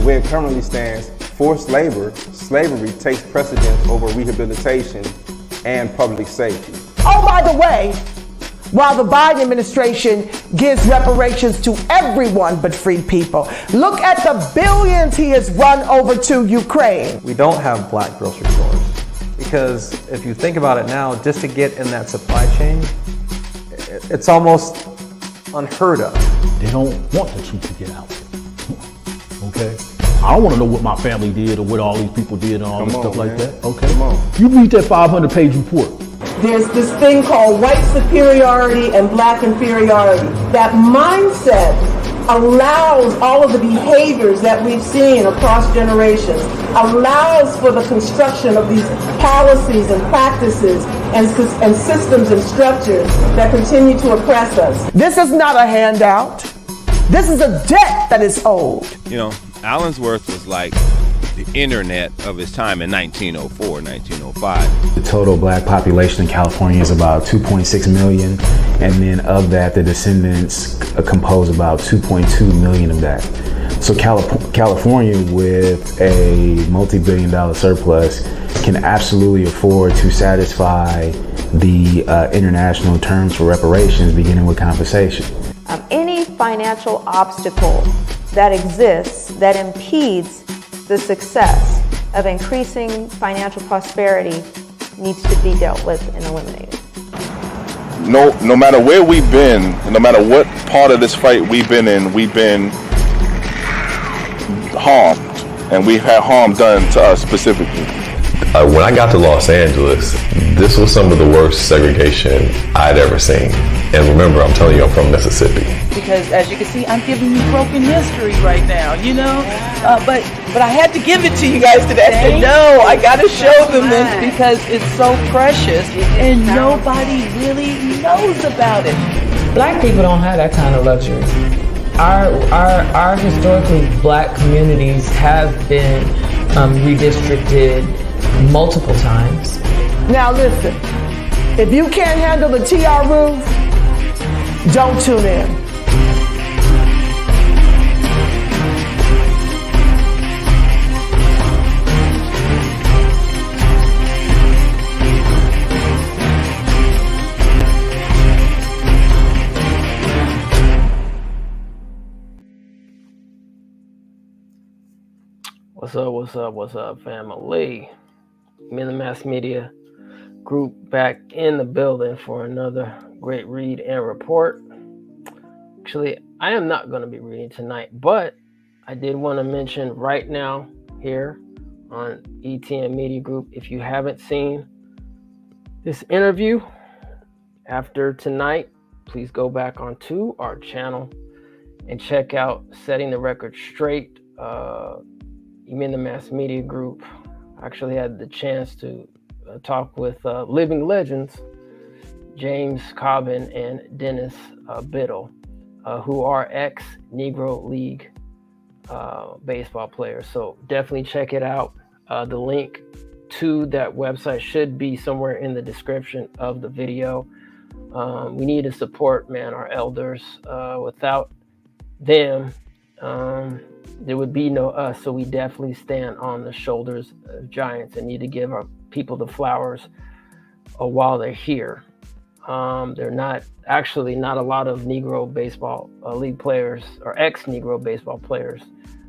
the way it currently stands, forced labor, slavery takes precedence over rehabilitation and public safety. Oh, by the way, while the Biden administration gives reparations to everyone but free people, look at the billions he has run over to Ukraine. We don't have black grocery stores because if you think about it now, just to get in that supply chain, it's almost unheard of. They don't want the truth to get out. Okay? I don't want to know what my family did or what all these people did and all this stuff like that. Okay? You read that 500-page report. There's this thing called white superiority and black inferiority. That mindset allows all of the behaviors that we've seen across generations, allows for the construction of these policies and practices and systems and structures that continue to oppress us. This is not a handout. This is a debt that is owed. You know, Allensworth was like the internet of his time in 1904, 1905. The total black population in California is about 2.6 million, and then of that, the descendants compose about 2.2 million of that. So California, with a multi-billion-dollar surplus, can absolutely afford to satisfy the international terms for reparations, beginning with compensation. Any financial obstacle that exists that impedes the success of increasing financial prosperity needs to be dealt with and eliminated. No matter where we've been, no matter what part of this fight we've been in, we've been harmed, and we've had harm done to us specifically. When I got to Los Angeles, this was some of the worst segregation I'd ever seen. And remember, I'm telling you, I'm from Mississippi. Because as you can see, I'm giving you broken history right now, you know? But I had to give it to you guys today. I said, no, I got to show them this because it's so precious and nobody really knows about it. Black people don't have that kind of luxury. Our historically black communities have been redistricted multiple times. Now listen, if you can't handle the TR roof, don't tune in. What's up, family? Emend the Mass Media Group back in the building for another great read and report. Actually, I am not going to be reading tonight, but I did want to mention right now here on ETM Media Group, if you haven't seen this interview after tonight, please go back onto our channel and check out Setting the Record Straight. Emend the Mass Media Group actually had the chance to talk with living legends, James Cobbin and Dennis Biddle, who are ex-Negro League baseball players. So definitely check it out. The link to that website should be somewhere in the description of the video. We need to support, our elders. Without them, there would be no us. So we definitely stand on the shoulders of giants and need to give our people the flowers while they're here. They're not a lot of Negro baseball league players or ex-Negro baseball players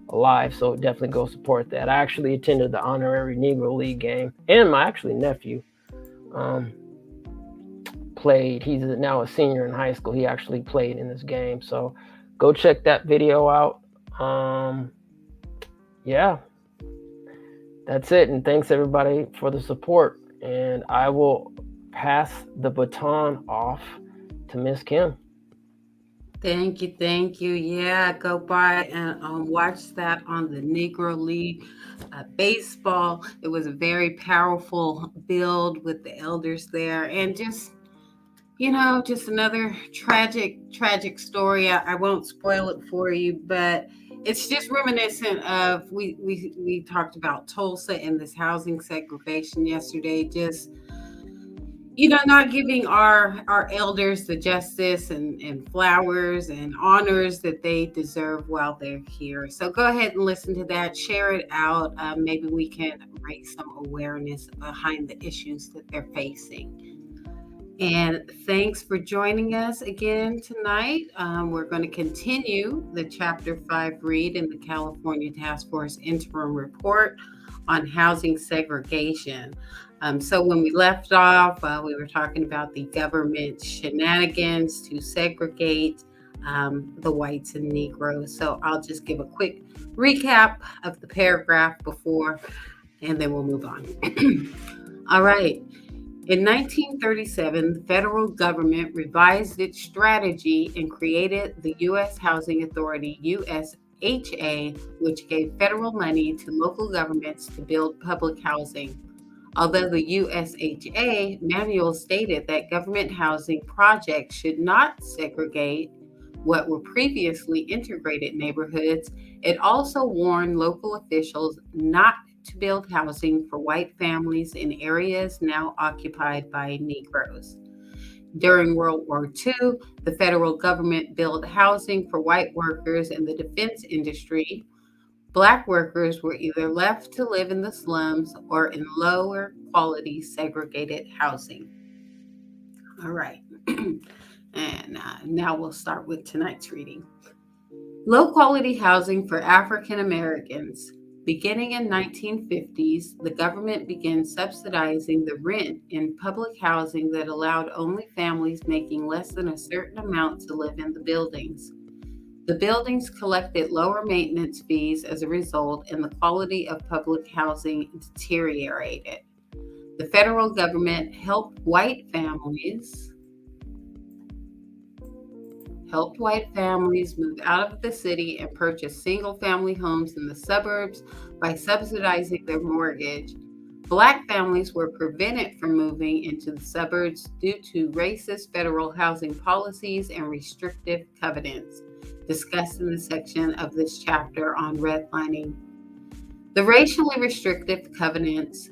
alive, so definitely go support that. I actually attended the honorary Negro League game, and my nephew played. He's now a senior in high school. He actually played in this game, so go check that video out. Yeah, that's it, and thanks everybody for the support, and I will pass the baton off to Miss Kim. Thank you. Yeah, go by and watch that on the Negro League baseball. It was a very powerful build with the elders there, and just another tragic story. I won't spoil it for you, but it's just reminiscent of we talked about Tulsa and this housing segregation yesterday. Just not giving our elders the justice and flowers and honors that they deserve while they're here. So go ahead and listen to that, share it out. Maybe we can raise some awareness behind the issues that they're facing. And thanks for joining us again tonight. We're going to continue the Chapter 5 read in the California Task Force Interim Report on Housing Segregation. So when we left off, we were talking about the government shenanigans to segregate the whites and Negroes. So I'll just give a quick recap of the paragraph before, and then we'll move on. All right. In 1937, the federal government revised its strategy and created the U.S. Housing Authority, USHA, which gave federal money to local governments to build public housing. Although the USHA manual stated that government housing projects should not segregate what were previously integrated neighborhoods, it also warned local officials not to build housing for white families in areas now occupied by Negroes. During World War II, the federal government built housing for white workers in the defense industry. Black workers were either left to live in the slums or in lower quality segregated housing. All right. And now we'll start with tonight's reading. Low quality housing for African Americans. Beginning in 1950s, the government began subsidizing the rent in public housing that allowed only families making less than a certain amount to live in the buildings. The buildings collected lower maintenance fees as a result, and the quality of public housing deteriorated. The federal government helped white families move out of the city and purchase single-family homes in the suburbs by subsidizing their mortgage. Black families were prevented from moving into the suburbs due to racist federal housing policies and restrictive covenants, discussed in the section of this chapter on redlining. The racially restrictive covenants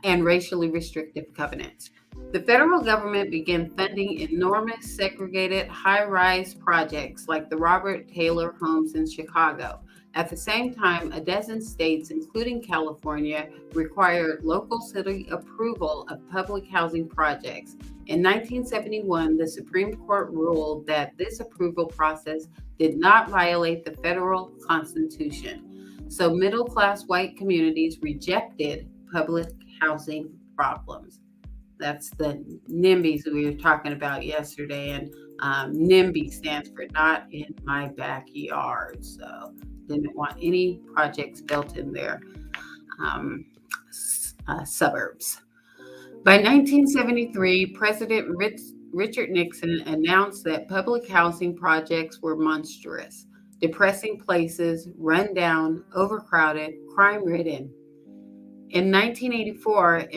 and racially restrictive covenants. The federal government began funding enormous segregated high-rise projects like the Robert Taylor homes in Chicago. At the same time, a dozen states, including California, required local city approval of public housing projects. In 1971, the Supreme Court ruled that this approval process did not violate the federal Constitution. So middle-class white communities rejected public housing problems. That's the NIMBYs we were talking about yesterday, and NIMBY stands for Not in My Backyard. So didn't want any projects built in their suburbs. By 1973, President Richard Nixon announced that public housing projects were monstrous, depressing places, run down, overcrowded, crime-ridden. In 1984,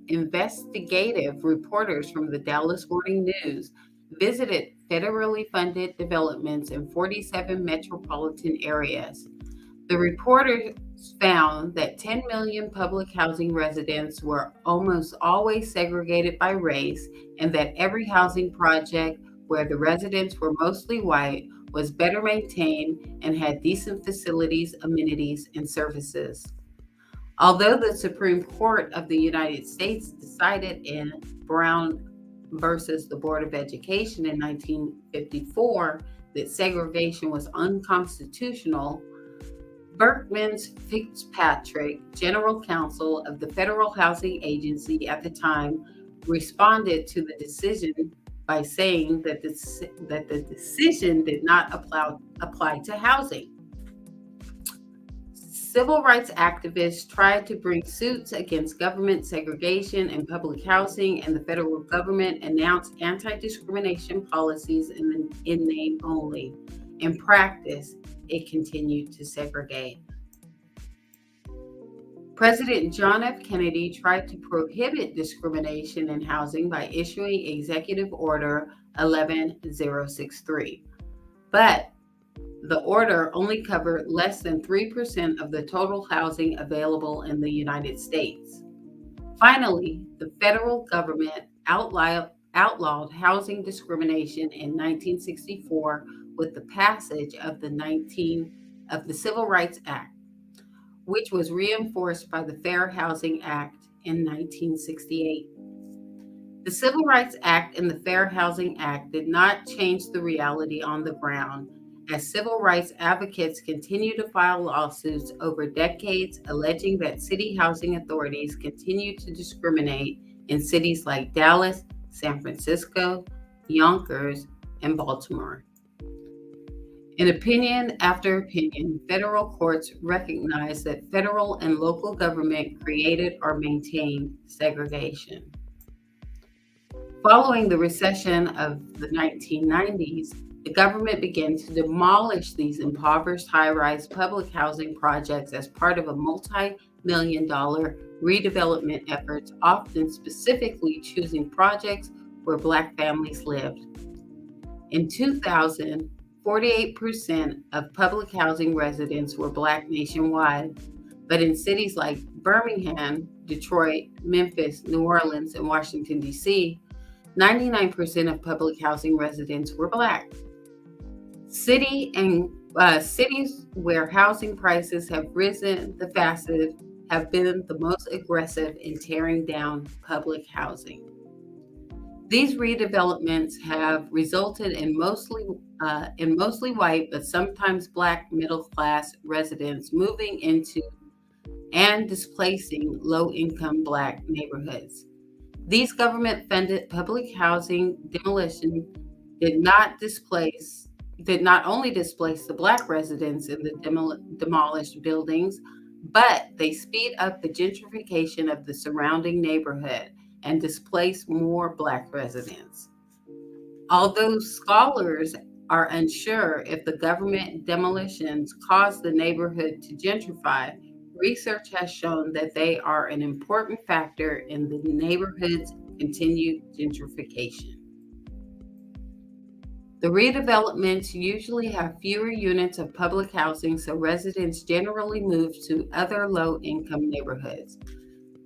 investigative reporters from the Dallas Morning News visited federally funded developments in 47 metropolitan areas. The reporters found that 10 million public housing residents were almost always segregated by race, and that every housing project where the residents were mostly white was better maintained and had decent facilities, amenities, and services. Although the Supreme Court of the United States decided in Brown versus the Board of Education in 1954 that segregation was unconstitutional, Berkman's Fitzpatrick, general counsel of the Federal Housing Agency at the time, responded to the decision by saying that the decision did not apply to housing. Civil rights activists tried to bring suits against government segregation in public housing, and the federal government announced anti-discrimination policies in name only. In practice, it continued to segregate. President John F. Kennedy tried to prohibit discrimination in housing by issuing Executive Order 11063. But the order only covered less than 3% of the total housing available in the United States. Finally, the federal government outlawed housing discrimination in 1964 with the passage of the Civil Rights Act, which was reinforced by the Fair Housing Act in 1968. The Civil Rights Act and the Fair Housing Act did not change the reality on the ground, as civil rights advocates continue to file lawsuits over decades alleging that city housing authorities continue to discriminate in cities like Dallas, San Francisco, Yonkers, and Baltimore. In opinion after opinion, federal courts recognize that federal and local government created or maintained segregation. Following the recession of the 1990s, the government began to demolish these impoverished high-rise public housing projects as part of a multi-million-dollar redevelopment efforts, often specifically choosing projects where Black families lived. In 2000, 48% of public housing residents were Black nationwide, but in cities like Birmingham, Detroit, Memphis, New Orleans, and Washington, D.C., 99% of public housing residents were Black. Cities where housing prices have risen the fastest have been the most aggressive in tearing down public housing. These redevelopments have resulted in mostly white but sometimes Black middle-class residents moving into and displacing low-income Black neighborhoods. These government-funded public housing demolition did not only displace the Black residents in the demolished buildings, but they speed up the gentrification of the surrounding neighborhood and displace more Black residents. Although scholars are unsure if the government demolitions caused the neighborhood to gentrify, research has shown that they are an important factor in the neighborhood's continued gentrification. The redevelopments usually have fewer units of public housing, so residents generally move to other low-income neighborhoods.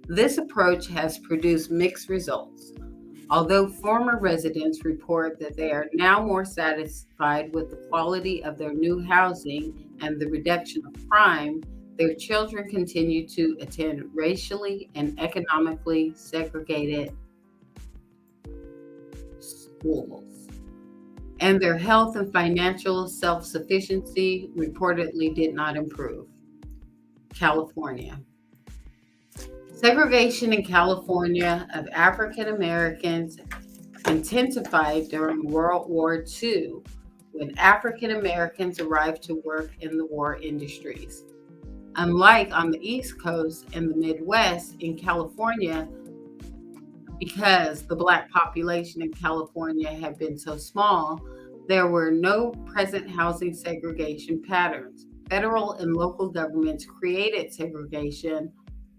This approach has produced mixed results. Although former residents report that they are now more satisfied with the quality of their new housing and the reduction of crime, their children continue to attend racially and economically segregated schools. And their health and financial self-sufficiency reportedly did not improve. California. Segregation in California of African Americans intensified during World War II when African Americans arrived to work in the war industries. Unlike on the East Coast and the Midwest, in California, because the Black population in California had been so small, there were no present housing segregation patterns. Federal and local governments created segregation,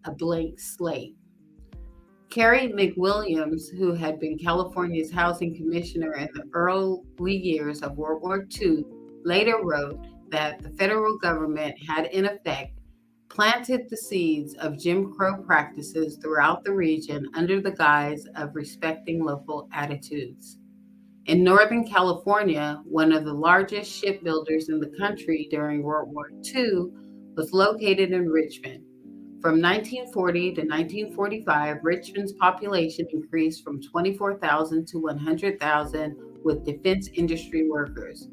a blank slate. Carrie McWilliams, who had been California's housing commissioner in the early years of World War II, later wrote that the federal government had, in effect, planted the seeds of Jim Crow practices throughout the region under the guise of respecting local attitudes. In Northern California, one of the largest shipbuilders in the country during World War II was located in Richmond. From 1940 to 1945, Richmond's population increased from 24,000 to 100,000 with defense industry workers.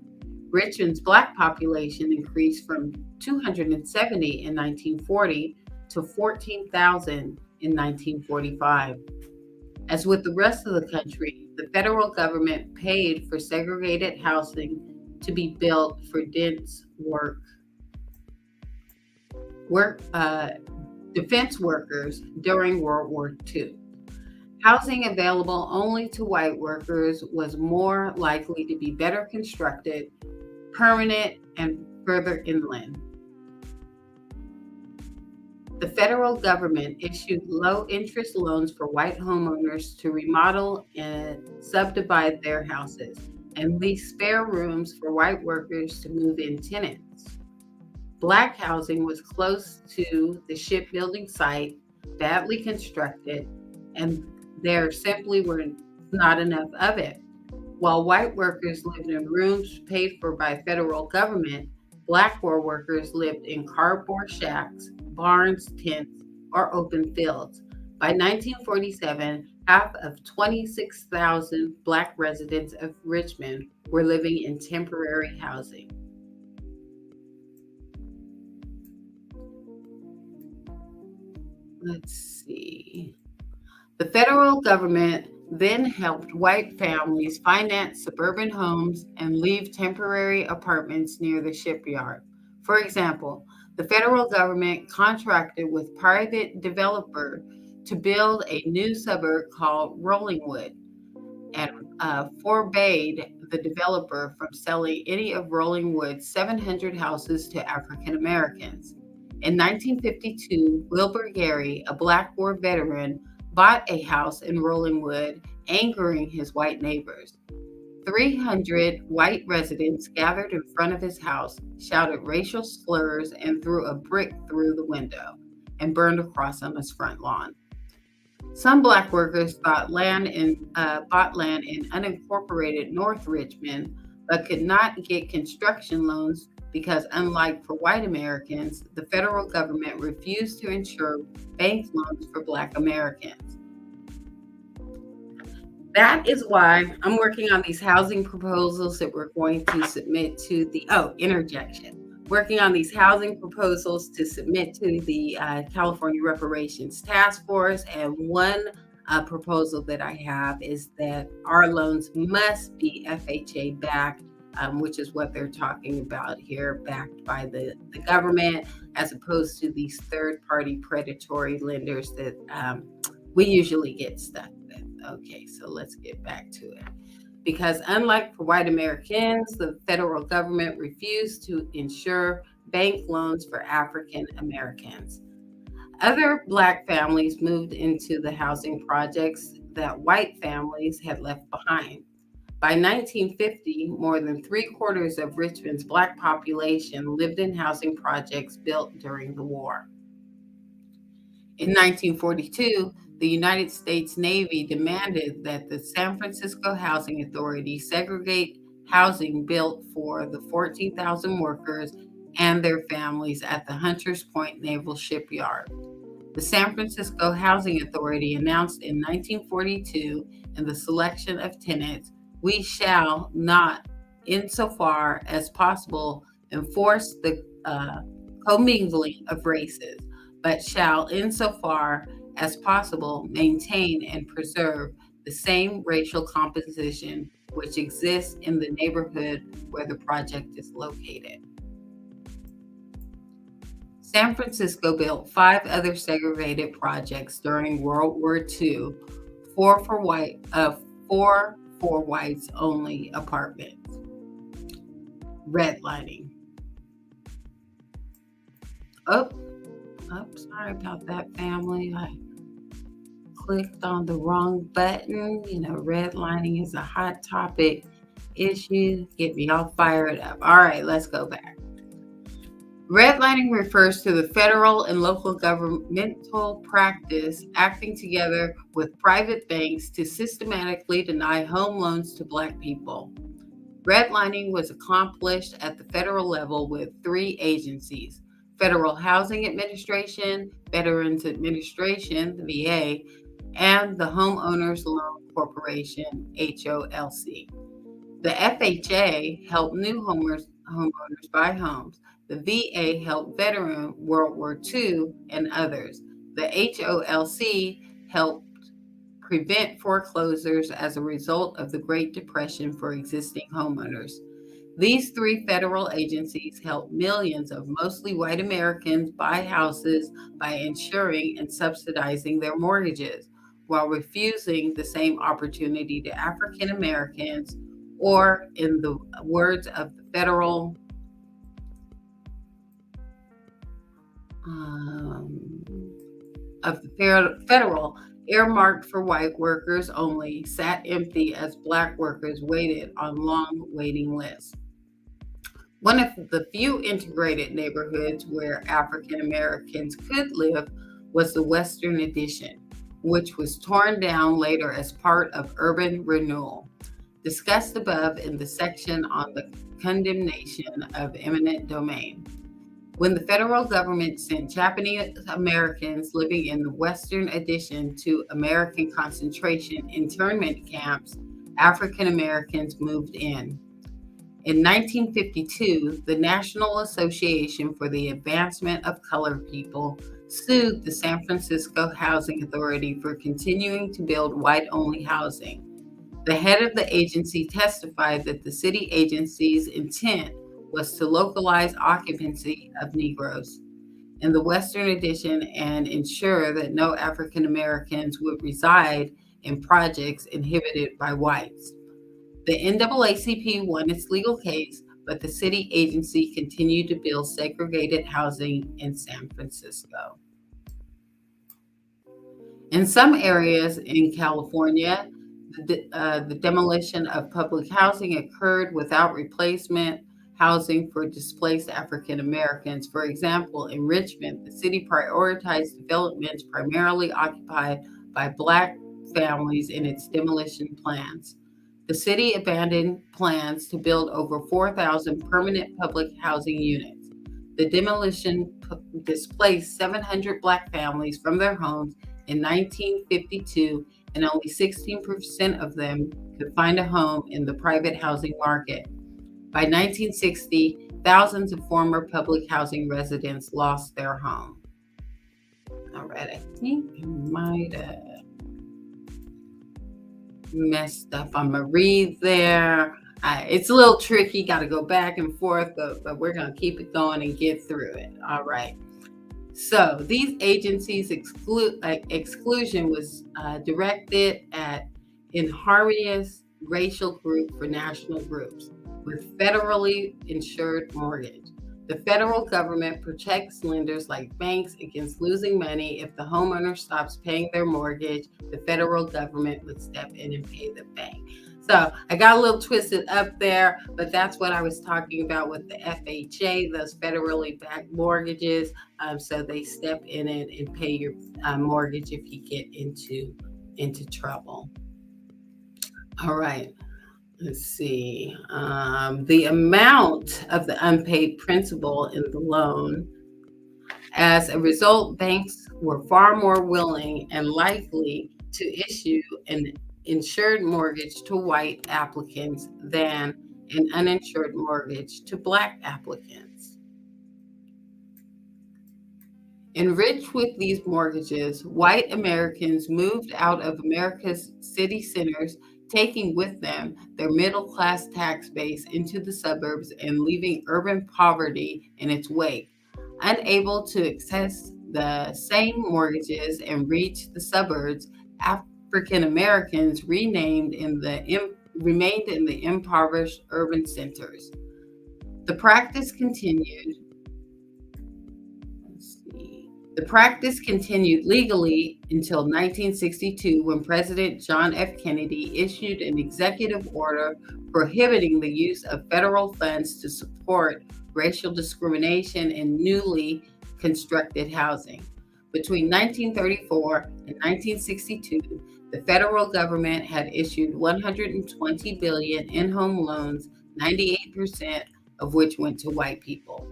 Richmond's Black population increased from 270 in 1940 to 14,000 in 1945. As with the rest of the country, the federal government paid for segregated housing to be built for defense workers during World War II. Housing available only to white workers was more likely to be better constructed, permanent, and further inland. The federal government issued low-interest loans for white homeowners to remodel and subdivide their houses, and lease spare rooms for white workers to move in tenants. Black housing was close to the shipbuilding site, badly constructed, and there simply were not enough of it. While white workers lived in rooms paid for by federal government, black poor workers lived in cardboard shacks, barns, tents, or open fields. By 1947, half of 26,000 black residents of Richmond were living in temporary housing. Let's see. The federal government then helped white families finance suburban homes and leave temporary apartments near the shipyard. For example, the federal government contracted with private developer to build a new suburb called Rollingwood and forbade the developer from selling any of Rollingwood's 700 houses to African Americans. In 1952, Wilbur Gary, a Black War veteran, bought a house in Rollingwood, angering his white neighbors. 300 white residents gathered in front of his house, shouted racial slurs, and threw a brick through the window and burned a cross on his front lawn. Some black workers bought land in unincorporated North Richmond, but could not get construction loans because, unlike for white Americans, the federal government refused to insure bank loans for Black Americans. That is why I'm working on these housing proposals that we're going to submit to the, working on these housing proposals to submit to the California Reparations Task Force. And one proposal that I have is that our loans must be FHA backed, which is what they're talking about here, backed by the government, as opposed to these third-party predatory lenders that we usually get stuck with. Okay, so let's get back to it. Because unlike for white Americans, the federal government refused to insure bank loans for African Americans. Other Black families moved into the housing projects that white families had left behind. By 1950, more than 3/4 of Richmond's Black population lived in housing projects built during the war. In 1942, the United States Navy demanded that the San Francisco Housing Authority segregate housing built for the 14,000 workers and their families at the Hunters Point Naval Shipyard. The San Francisco Housing Authority announced in 1942 in the selection of tenants, "We shall not, insofar as possible, enforce the commingling of races, but shall, insofar as possible, maintain and preserve the same racial composition which exists in the neighborhood where the project is located." San Francisco built 5 other segregated projects during World War II, 4 for whites only apartments. Redlining. Sorry about that, family. I clicked on the wrong button. Redlining is a hot topic issue. Get me all fired up. All right, let's go back. Redlining refers to the federal and local governmental practice acting together with private banks to systematically deny home loans to Black people. Redlining was accomplished at the federal level with 3 agencies: Federal Housing Administration, Veterans Administration, the VA, and the Homeowners Loan Corporation, HOLC. The FHA helped new homeowners buy homes. The VA helped veteran World War II and others. The HOLC helped prevent foreclosures as a result of the Great Depression for existing homeowners. These 3 federal agencies helped millions of mostly white Americans buy houses by insuring and subsidizing their mortgages, while refusing the same opportunity to African Americans, or in the words of the federal earmarked for white workers only, sat empty as Black workers waited on long waiting lists. One of the few integrated neighborhoods where African Americans could live was the Western Addition, which was torn down later as part of urban renewal, discussed above in the section on the condemnation of eminent domain. When the federal government sent Japanese Americans living in the Western Addition to American concentration internment camps, African Americans moved in. In 1952, the National Association for the Advancement of Colored People sued the San Francisco Housing Authority for continuing to build white-only housing. The head of the agency testified that the city agency's intent was to localize occupancy of Negroes in the Western Addition and ensure that no African Americans would reside in projects inhabited by whites. The NAACP won its legal case, but the city agency continued to build segregated housing in San Francisco. In some areas in California, the demolition of public housing occurred without replacement housing for displaced African Americans. For example, in Richmond, the city prioritized developments primarily occupied by Black families in its demolition plans. The city abandoned plans to build over 4,000 permanent public housing units. The demolition displaced 700 Black families from their homes in 1952, and only 16% of them could find a home in the private housing market. By 1960, thousands of former public housing residents lost their home. All right, I think I might have messed up. I'm gonna read there. It's a little tricky, got to go back and forth, but we're gonna keep it going and get through it. All right. So these agencies' exclusion was directed at inharmonious racial group for national groups with federally insured mortgage. The federal government protects lenders like banks against losing money. If the homeowner stops paying their mortgage, the federal government would step in and pay the bank. So I got a little twisted up there, but that's what I was talking about with the FHA, those federally backed mortgages. So they step in it and pay your mortgage if you get into trouble. All right. Let's see. The amount of the unpaid principal in the loan. As a result, banks were far more willing and likely to issue an insured mortgage to white applicants than an uninsured mortgage to Black applicants. Enriched with these mortgages, white Americans moved out of America's city centers, taking with them their middle-class tax base into the suburbs and leaving urban poverty in its wake. Unable to access the same mortgages and reach the suburbs, African Americans remained in the impoverished urban centers. The practice continued. The practice continued legally until 1962, when President John F. Kennedy issued an executive order prohibiting the use of federal funds to support racial discrimination in newly constructed housing. Between 1934 and 1962, the federal government had issued $120 billion in-home loans, 98% of which went to white people.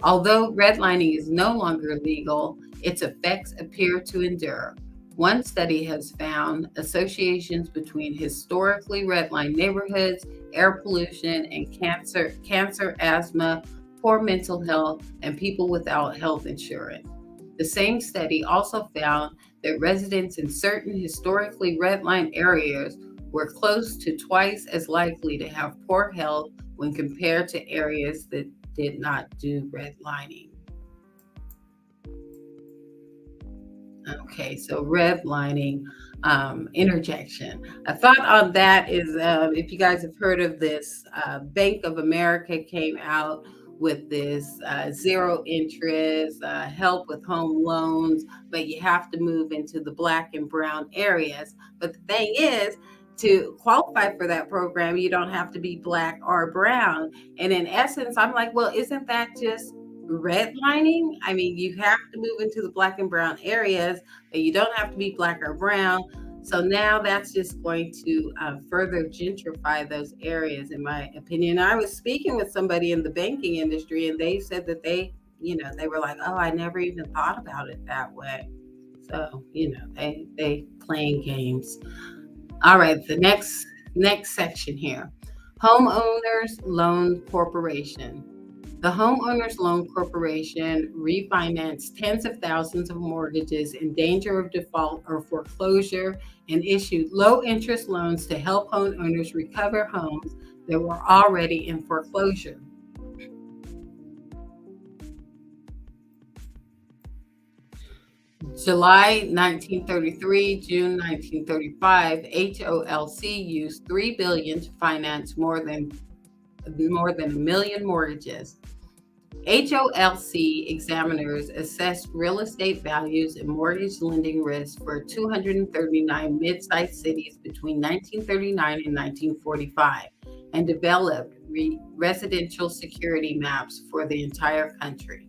Although redlining is no longer legal, its effects appear to endure. One study has found associations between historically redlined neighborhoods, air pollution, and cancer, asthma, poor mental health, and people without health insurance. The same study also found that residents in certain historically redlined areas were close to twice as likely to have poor health when compared to areas that did not do redlining. Okay, so redlining, interjection. A thought on that is, if you guys have heard of this, Bank of America came out with this zero interest, help with home loans, but you have to move into the Black and brown areas. But the thing is, to qualify for that program, you don't have to be Black or brown. And in essence, I'm like, well, isn't that just redlining. I mean, you have to move into the black and brown areas, but you don't have to be black or brown. So now that's just going to further gentrify those areas, in my opinion. I was speaking with somebody in the banking industry, and they said that they were like, "Oh, I never even thought about it that way." So, they playing games. All right, the next section here. Homeowners Loan Corporation. The Homeowners Loan Corporation refinanced tens of thousands of mortgages in danger of default or foreclosure and issued low-interest loans to help homeowners recover homes that were already in foreclosure. July 1933, June 1935, HOLC used $3 billion to finance more than a million mortgages. HOLC examiners assessed real estate values and mortgage lending risks for 239 mid-sized cities between 1939 and 1945 and developed residential security maps for the entire country.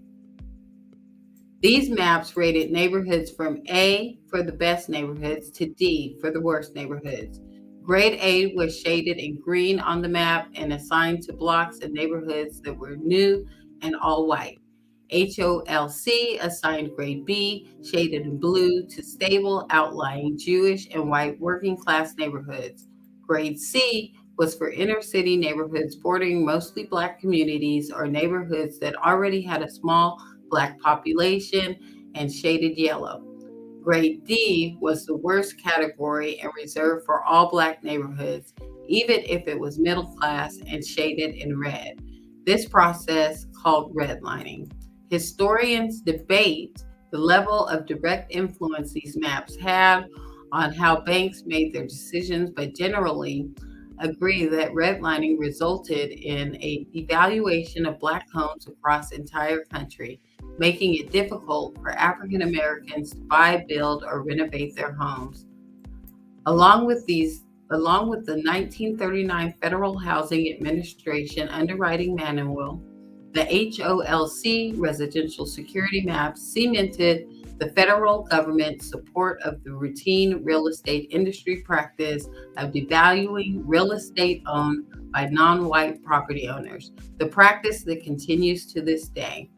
These maps rated neighborhoods from A for the best neighborhoods to D for the worst neighborhoods. Grade A was shaded in green on the map and assigned to blocks and neighborhoods that were new and all white. HOLC assigned grade B, shaded in blue, to stable, outlying Jewish and white working class neighborhoods. Grade C was for inner city neighborhoods bordering mostly black communities or neighborhoods that already had a small black population, and shaded yellow. Grade D was the worst category and reserved for all black neighborhoods, even if it was middle class, and shaded in red. This process, called redlining. Historians debate the level of direct influence these maps had on how banks made their decisions, but generally agree that redlining resulted in a devaluation of black homes across the entire country, making it difficult for African Americans to buy, build, or renovate their homes. Along with the 1939 Federal Housing Administration underwriting manual, the HOLC residential security maps cemented the federal government's support of the routine real estate industry practice of devaluing real estate owned by non-white property owners, the practice that continues to this day.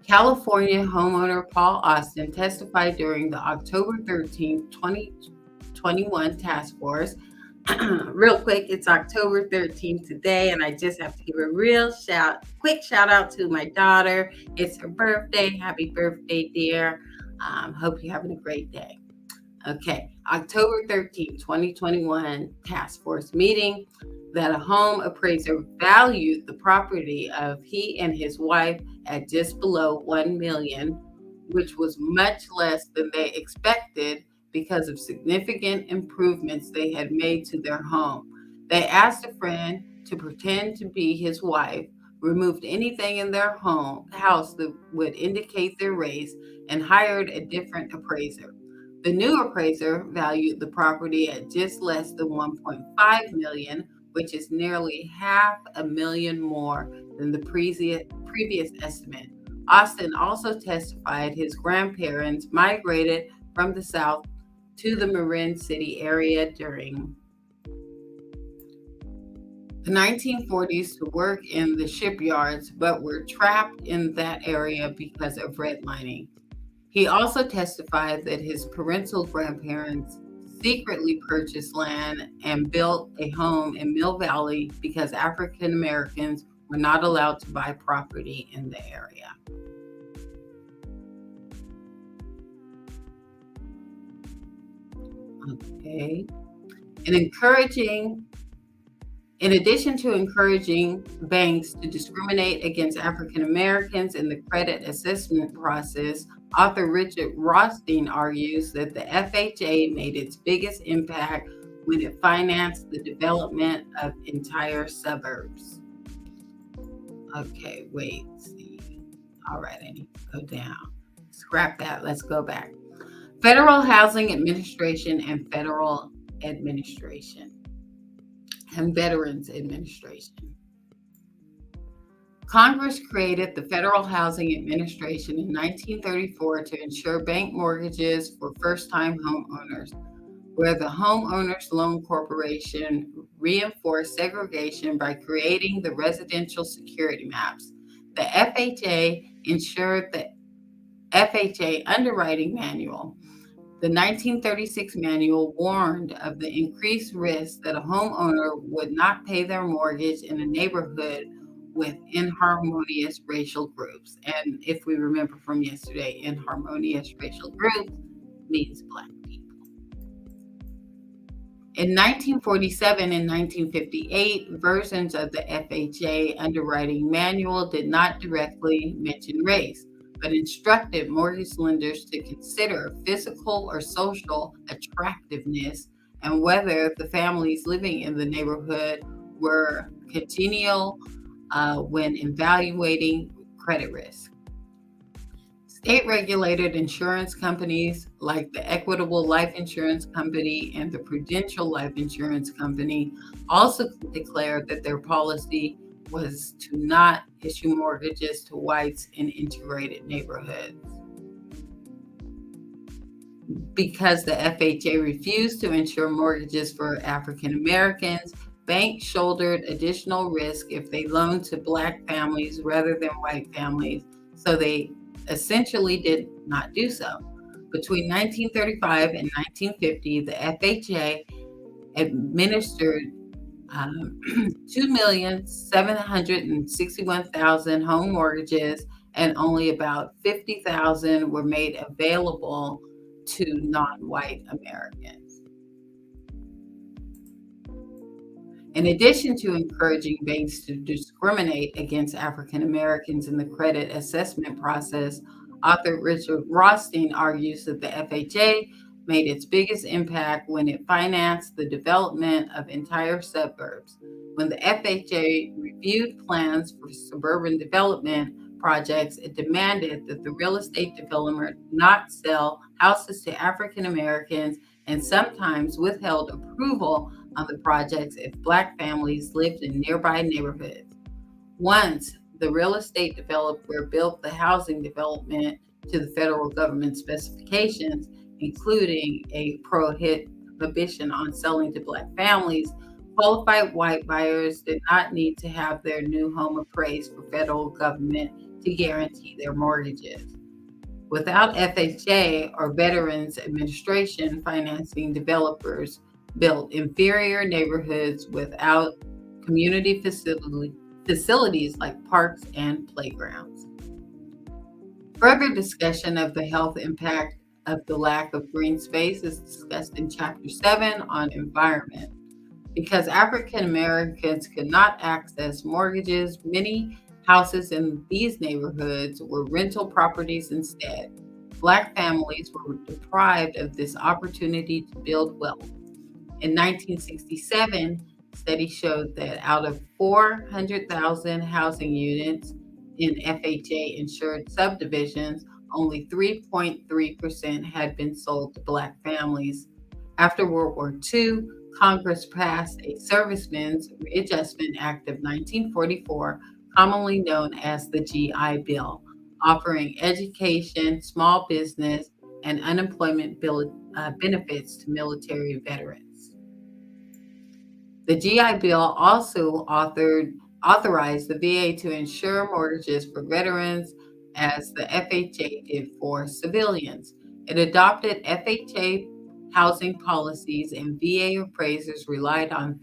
California homeowner Paul Austin testified during the October 13, 2021 task force. Real quick, it's October 13th today, and I just have to give a quick shout out to my daughter. It's her birthday. Happy birthday, dear. Hope you're having a great day. Okay, October 13th, 2021 task force meeting that a home appraiser valued the property of he and his wife at just below $1 million, which was much less than they expected because of significant improvements they had made to their home. They asked a friend to pretend to be his wife, removed anything in their house that would indicate their race, and hired a different appraiser. The new appraiser valued the property at just less than $1.5 million, which is nearly $500,000 more than the previous estimate. Austin also testified his grandparents migrated from the South to the Marin City area during the 1940s to work in the shipyards, but were trapped in that area because of redlining. He also testified that his parental grandparents secretly purchased land and built a home in Mill Valley because African Americans were not allowed to buy property in the area. Okay. In addition to encouraging banks to discriminate against African Americans in the credit assessment process, author Richard Rothstein argues that the FHA made its biggest impact when it financed the development of entire suburbs. Okay, wait, see. All right, I need to go down. Scrap that, let's go back. Federal Housing Administration and Federal Administration and Veterans Administration. Congress created the Federal Housing Administration in 1934 to ensure bank mortgages for first-time homeowners, where the Homeowners Loan Corporation reinforced segregation by creating the residential security maps. The FHA ensured the FHA underwriting manual. The 1936 manual warned of the increased risk that a homeowner would not pay their mortgage in a neighborhood with inharmonious racial groups. And if we remember from yesterday, inharmonious racial groups means Black people. In 1947 and 1958, versions of the FHA underwriting manual did not directly mention race, but instructed mortgage lenders to consider physical or social attractiveness and whether the families living in the neighborhood were congenial when evaluating credit risk. State-regulated insurance companies like the Equitable Life Insurance Company and the Prudential Life Insurance Company also declared that their policy was to not issue mortgages to whites in integrated neighborhoods. Because the FHA refused to insure mortgages for African Americans, banks shouldered additional risk if they loaned to Black families rather than white families, so they essentially did not do so. Between 1935 and 1950, the FHA administered 2,761,000 home mortgages, and only about 50,000 were made available to non-white Americans. In addition to encouraging banks to discriminate against African Americans in the credit assessment process, author Richard Rothstein argues that the FHA made its biggest impact when it financed the development of entire suburbs. When the FHA reviewed plans for suburban development projects, it demanded that the real estate developer not sell houses to African Americans and sometimes withheld approval on the projects if Black families lived in nearby neighborhoods. Once the real estate developer built the housing development to the federal government specifications, including a prohibition on selling to Black families, qualified white buyers did not need to have their new home appraised for federal government to guarantee their mortgages. Without FHA or Veterans Administration financing, developers built inferior neighborhoods without community facilities like parks and playgrounds. Further discussion of the health impact of the lack of green space is discussed in Chapter 7 on environment. Because African Americans could not access mortgages, many houses in these neighborhoods were rental properties instead. Black families were deprived of this opportunity to build wealth. In 1967, studies showed that out of 400,000 housing units in FHA-insured subdivisions, only 3.3% had been sold to Black families. After World War II, Congress passed a Servicemen's Readjustment Act of 1944, commonly known as the GI Bill, offering education, small business, and unemployment benefits to military veterans. The GI Bill also authorized the VA to insure mortgages for veterans as the FHA did for civilians. It adopted FHA housing policies, and VA appraisers relied on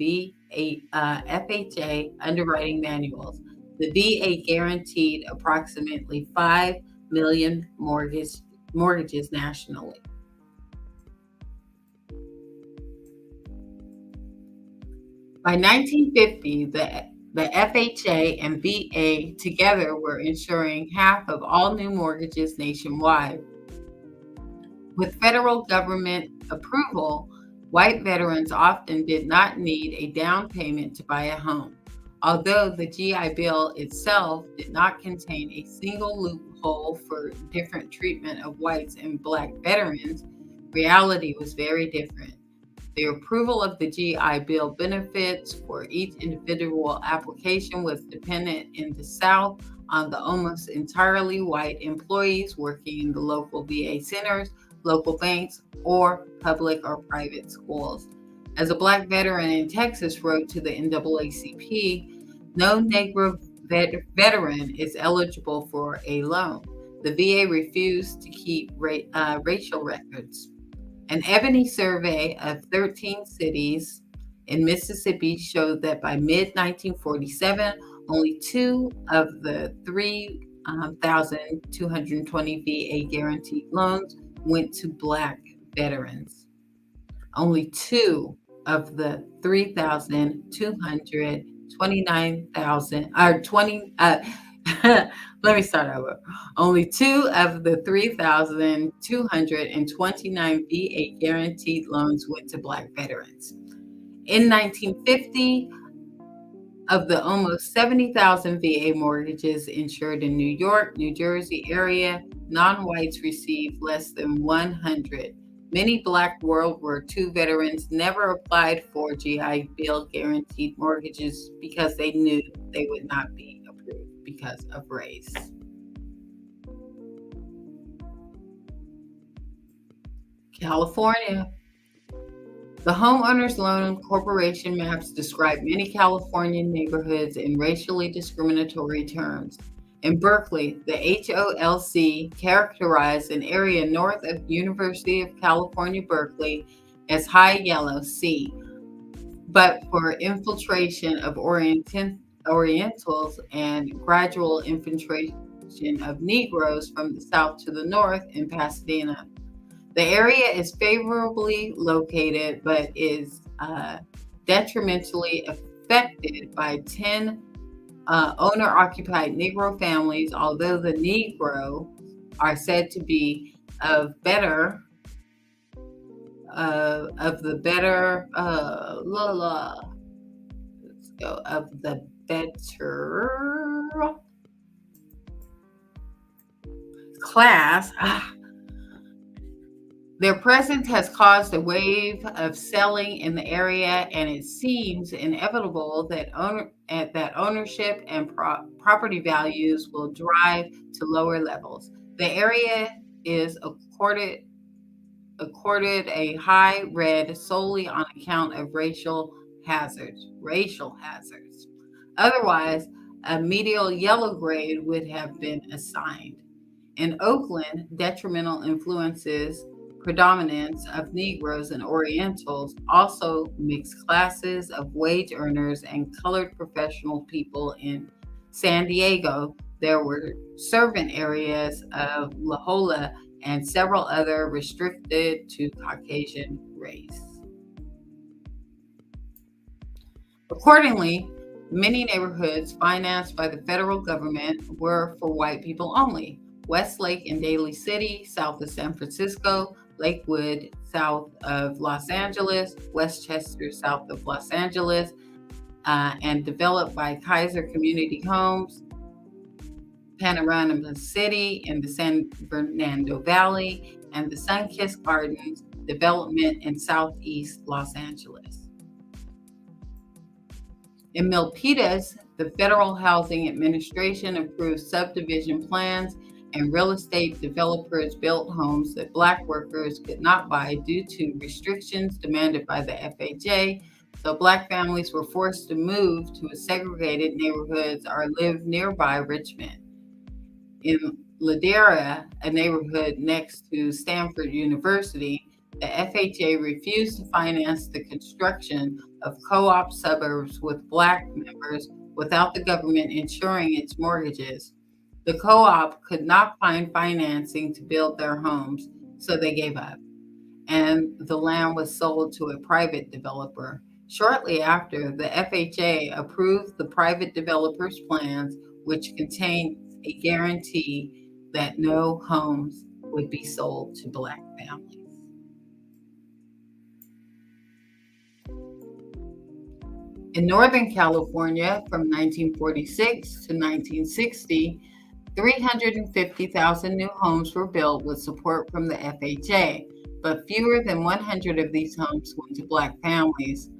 FHA underwriting manuals. The VA guaranteed approximately 5 million mortgages nationally. By 1950, the FHA and VA together were insuring half of all new mortgages nationwide. With federal government approval, white veterans often did not need a down payment to buy a home. Although the GI Bill itself did not contain a single loophole for different treatment of whites and Black veterans, reality was very different. The approval of the GI Bill benefits for each individual application was dependent in the South on the almost entirely white employees working in the local VA centers, local banks, or public or private schools. As a Black veteran in Texas wrote to the NAACP, no Negro veteran is eligible for a loan. The VA refused to keep racial records. An Ebony survey of 13 cities in Mississippi showed that by mid-1947, only 2 of the 3,220 VA guaranteed loans went to Black veterans. Only 2 of the 3,229,000 or 20. Let me start over. Only 2 of the 3,229 VA guaranteed loans went to Black veterans. In 1950, of the almost 70,000 VA mortgages insured in New York, New Jersey area, non-whites received less than 100. Many Black World War II veterans never applied for GI Bill guaranteed mortgages because they knew they would not be approved because of race. California. The Homeowners Loan Corporation maps describe many California neighborhoods in racially discriminatory terms. In Berkeley, the HOLC characterized an area north of University of California, Berkeley as high yellow C, but for infiltration of Orientals and gradual infiltration of Negroes from the south to the north in Pasadena. The area is favorably located, but is detrimentally affected by 10 owner-occupied Negro families, although the Negro are said to be of the better class. Their presence has caused a wave of selling in the area, and it seems inevitable that ownership and property values will drive to lower levels. The area is accorded a high red solely on account of racial hazards. Otherwise, a medial yellow grade would have been assigned. In Oakland, detrimental influences, predominance of Negroes and Orientals, also mixed classes of wage earners and colored professional people. In San Diego, there were servant areas of La Jolla and several other restricted to Caucasian race. Accordingly, many neighborhoods financed by the federal government were for white people only. Westlake in Daly City, south of San Francisco, Lakewood, south of Los Angeles, Westchester, south of Los Angeles, and developed by Kaiser Community Homes, Panorama City in the San Fernando Valley, and the Sunkissed Gardens development in southeast Los Angeles. In Milpitas, the Federal Housing Administration approved subdivision plans, and real estate developers built homes that Black workers could not buy due to restrictions demanded by the FHA, so Black families were forced to move to segregated neighborhoods or live nearby Richmond. In Ladera, a neighborhood next to Stanford University, the FHA refused to finance the construction of co-op suburbs with Black members without the government insuring its mortgages. The co-op could not find financing to build their homes, so they gave up, and the land was sold to a private developer. Shortly after, the FHA approved the private developer's plans, which contained a guarantee that no homes would be sold to Black families. In Northern California, from 1946 to 1960, 350,000 new homes were built with support from the FHA. but fewer than 100 of these homes went to Black families.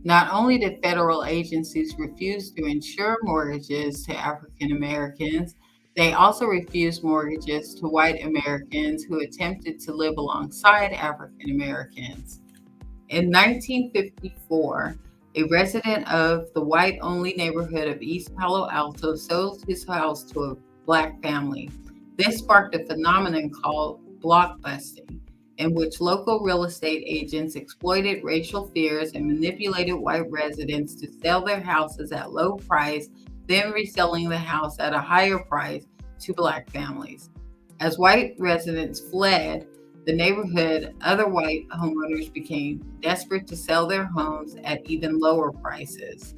Not only did federal agencies refuse to insure mortgages to African Americans, they also refused mortgages to white Americans who attempted to live alongside African Americans. In 1954, a resident of the white-only neighborhood of East Palo Alto sold his house to a Black family. This sparked a phenomenon called blockbusting, in which local real estate agents exploited racial fears and manipulated white residents to sell their houses at low price, then reselling the house at a higher price to Black families. As white residents fled the neighborhood, other white homeowners became desperate to sell their homes at even lower prices.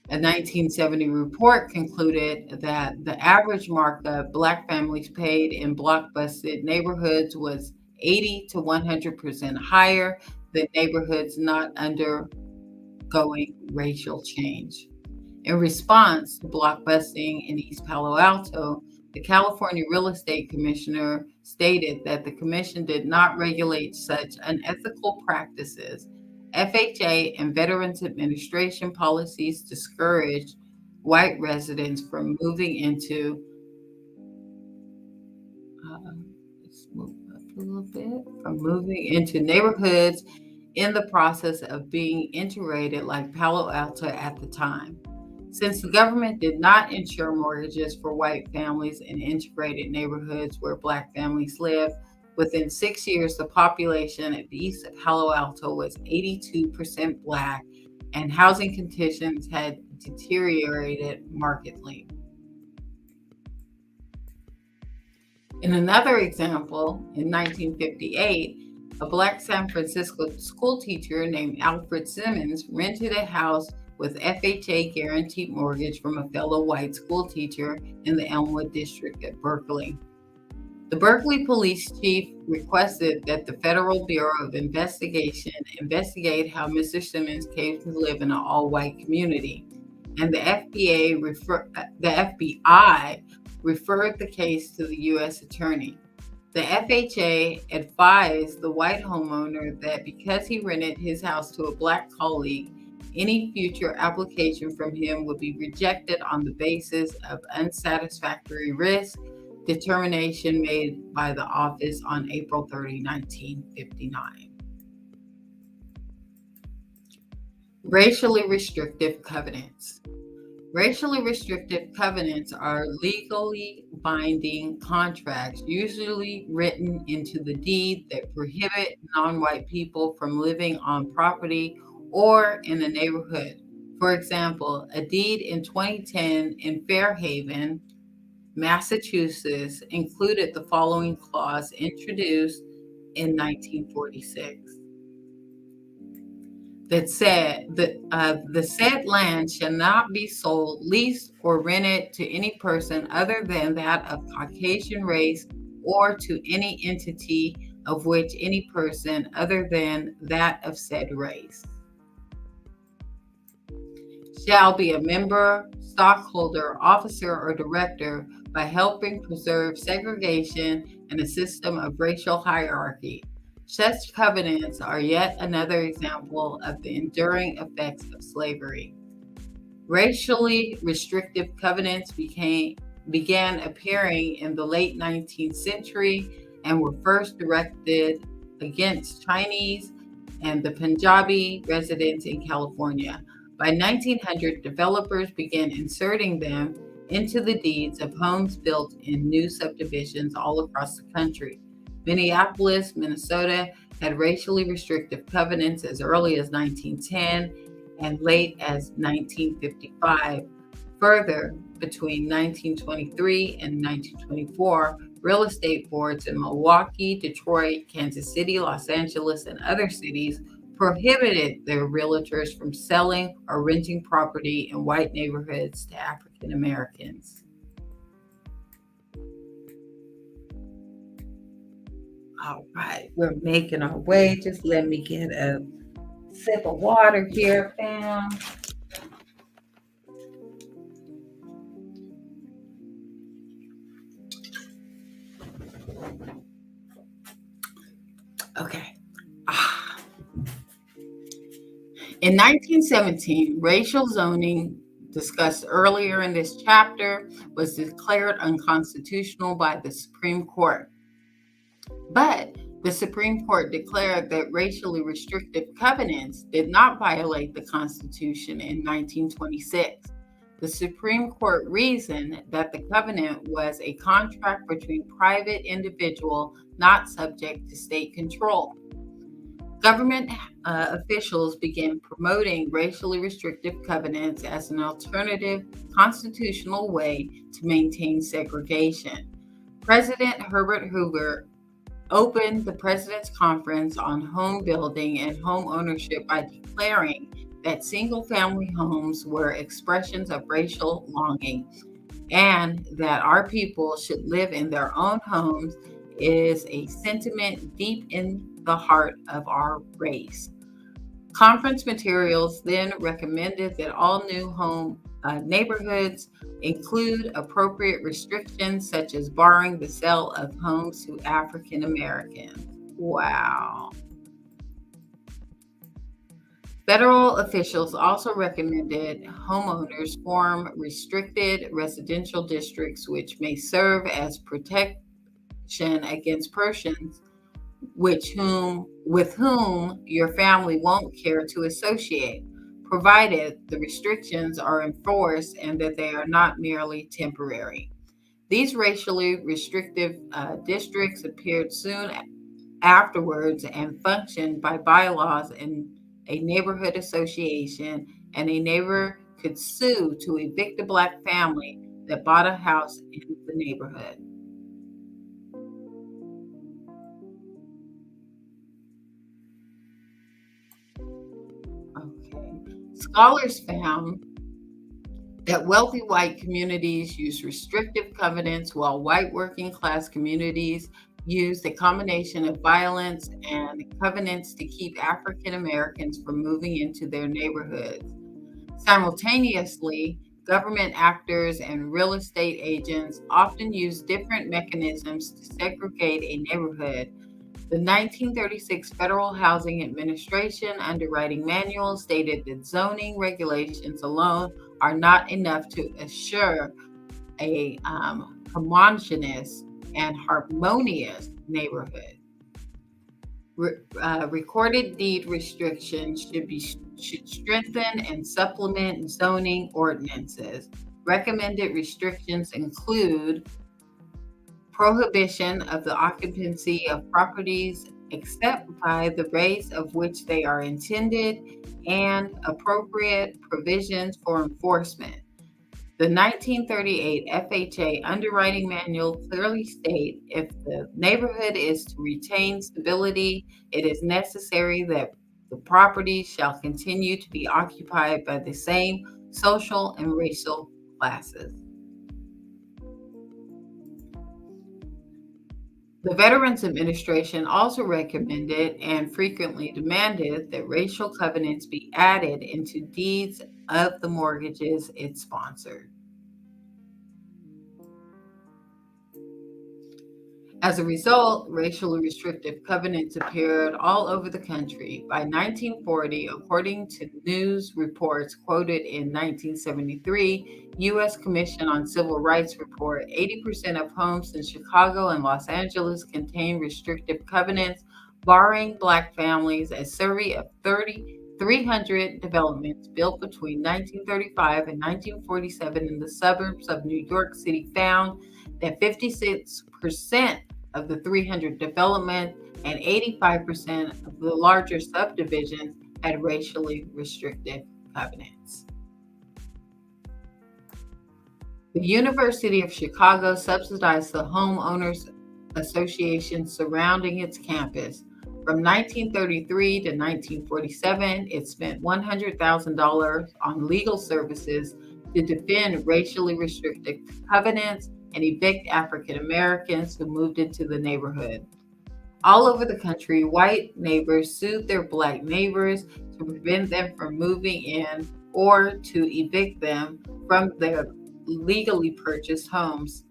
A 1970 report concluded that the average markup Black families paid in blockbusted neighborhoods was 80 to 100% higher than neighborhoods not undergoing racial change. In response to blockbusting in East Palo Alto, the California Real Estate Commissioner stated that the commission did not regulate such unethical practices. FHA and Veterans Administration policies discouraged white residents from moving into let's move up a little bit, from moving into neighborhoods in the process of being integrated like Palo Alto at the time. Since the government did not insure mortgages for white families in integrated neighborhoods where Black families live, within 6 years, the population of East Palo Alto was 82% Black, and housing conditions had deteriorated markedly. In another example, in 1958, a Black San Francisco school teacher named Alfred Simmons rented a house with FHA guaranteed mortgage from a fellow white school teacher in the Elmwood district at Berkeley. The Berkeley police chief requested that the Federal Bureau of Investigation investigate how Mr. Simmons came to live in an all-white community, and the FBI referred the case to the U.S. Attorney. The FHA advised the white homeowner that because he rented his house to a Black colleague, any future application from him would be rejected on the basis of unsatisfactory risk determination made by the office on April 30, 1959. Racially restrictive covenants. Racially restrictive covenants are legally binding contracts, usually written into the deed, that prohibit non-white people from living on property or in a neighborhood. For example, a deed in 2010 in Fairhaven, Massachusetts, included the following clause introduced in 1946. That said, the said land shall not be sold, leased, or rented to any person other than that of Caucasian race, or to any entity of which any person other than that of said race shall be a member, stockholder, officer, or director by helping preserve segregation and a system of racial hierarchy. Such covenants are yet another example of the enduring effects of slavery. Racially restrictive covenants began appearing in the late 19th century and were first directed against Chinese and the Punjabi residents in California. By 1900, developers began inserting them into the deeds of homes built in new subdivisions all across the country. Minneapolis, Minnesota had racially restrictive covenants as early as 1910 and late as 1955. Further, between 1923 and 1924, real estate boards in Milwaukee, Detroit, Kansas City, Los Angeles, and other cities prohibited their realtors from selling or renting property in white neighborhoods to African Americans. All right, we're making our way. Just let me get a sip of water here, fam. Okay. In 1917, racial zoning, discussed earlier in this chapter, was declared unconstitutional by the Supreme Court. But the Supreme Court declared that racially restrictive covenants did not violate the Constitution in 1926. The Supreme Court reasoned that the covenant was a contract between private individuals not subject to state control. Government officials began promoting racially restrictive covenants as an alternative constitutional way to maintain segregation. President Herbert Hoover opened the President's Conference on Home Building and Home Ownership by declaring that single-family homes were expressions of racial longing, and that our people should live in their own homes is a sentiment deep in the heart of our race. Conference materials then recommended that all new home neighborhoods include appropriate restrictions such as barring the sale of homes to African Americans. Wow. Federal officials also recommended homeowners form restricted residential districts, which may serve as protection against persons with whom your family won't care to associate, provided the restrictions are enforced and that they are not merely temporary. These racially restrictive districts appeared soon afterwards and functioned by bylaws in a neighborhood association, and a neighbor could sue to evict a Black family that bought a house in the neighborhood. Okay. Scholars found that wealthy white communities use restrictive covenants while white working class communities used a combination of violence and covenants to keep African Americans from moving into their neighborhoods. Simultaneously, government actors and real estate agents often use different mechanisms to segregate a neighborhood. The 1936 Federal Housing Administration Underwriting Manual stated that zoning regulations alone are not enough to assure a homogeneous and harmonious neighborhood. Recorded deed restrictions should strengthen and supplement zoning ordinances. Recommended restrictions include prohibition of the occupancy of properties except by the race of which they are intended, and appropriate provisions for enforcement. The 1938 FHA Underwriting Manual clearly states if the neighborhood is to retain stability, it is necessary that the property shall continue to be occupied by the same social and racial classes. The Veterans Administration also recommended and frequently demanded that racial covenants be added into deeds of the mortgages it sponsored. As a result, racially restrictive covenants appeared all over the country. By 1940, according to news reports quoted in 1973 U.S. Commission on Civil Rights report, 80% of homes in Chicago and Los Angeles contain restrictive covenants barring Black families. A survey of 300 developments built between 1935 and 1947 in the suburbs of New York City found that 56% of the 300 developments and 85% of the larger subdivisions had racially restrictive covenants. The University of Chicago subsidized the homeowners association surrounding its campus. From 1933 to 1947, it spent $100,000 on legal services to defend racially restrictive covenants and evict African Americans who moved into the neighborhood. All over the country, white neighbors sued their Black neighbors to prevent them from moving in or to evict them from their legally purchased homes.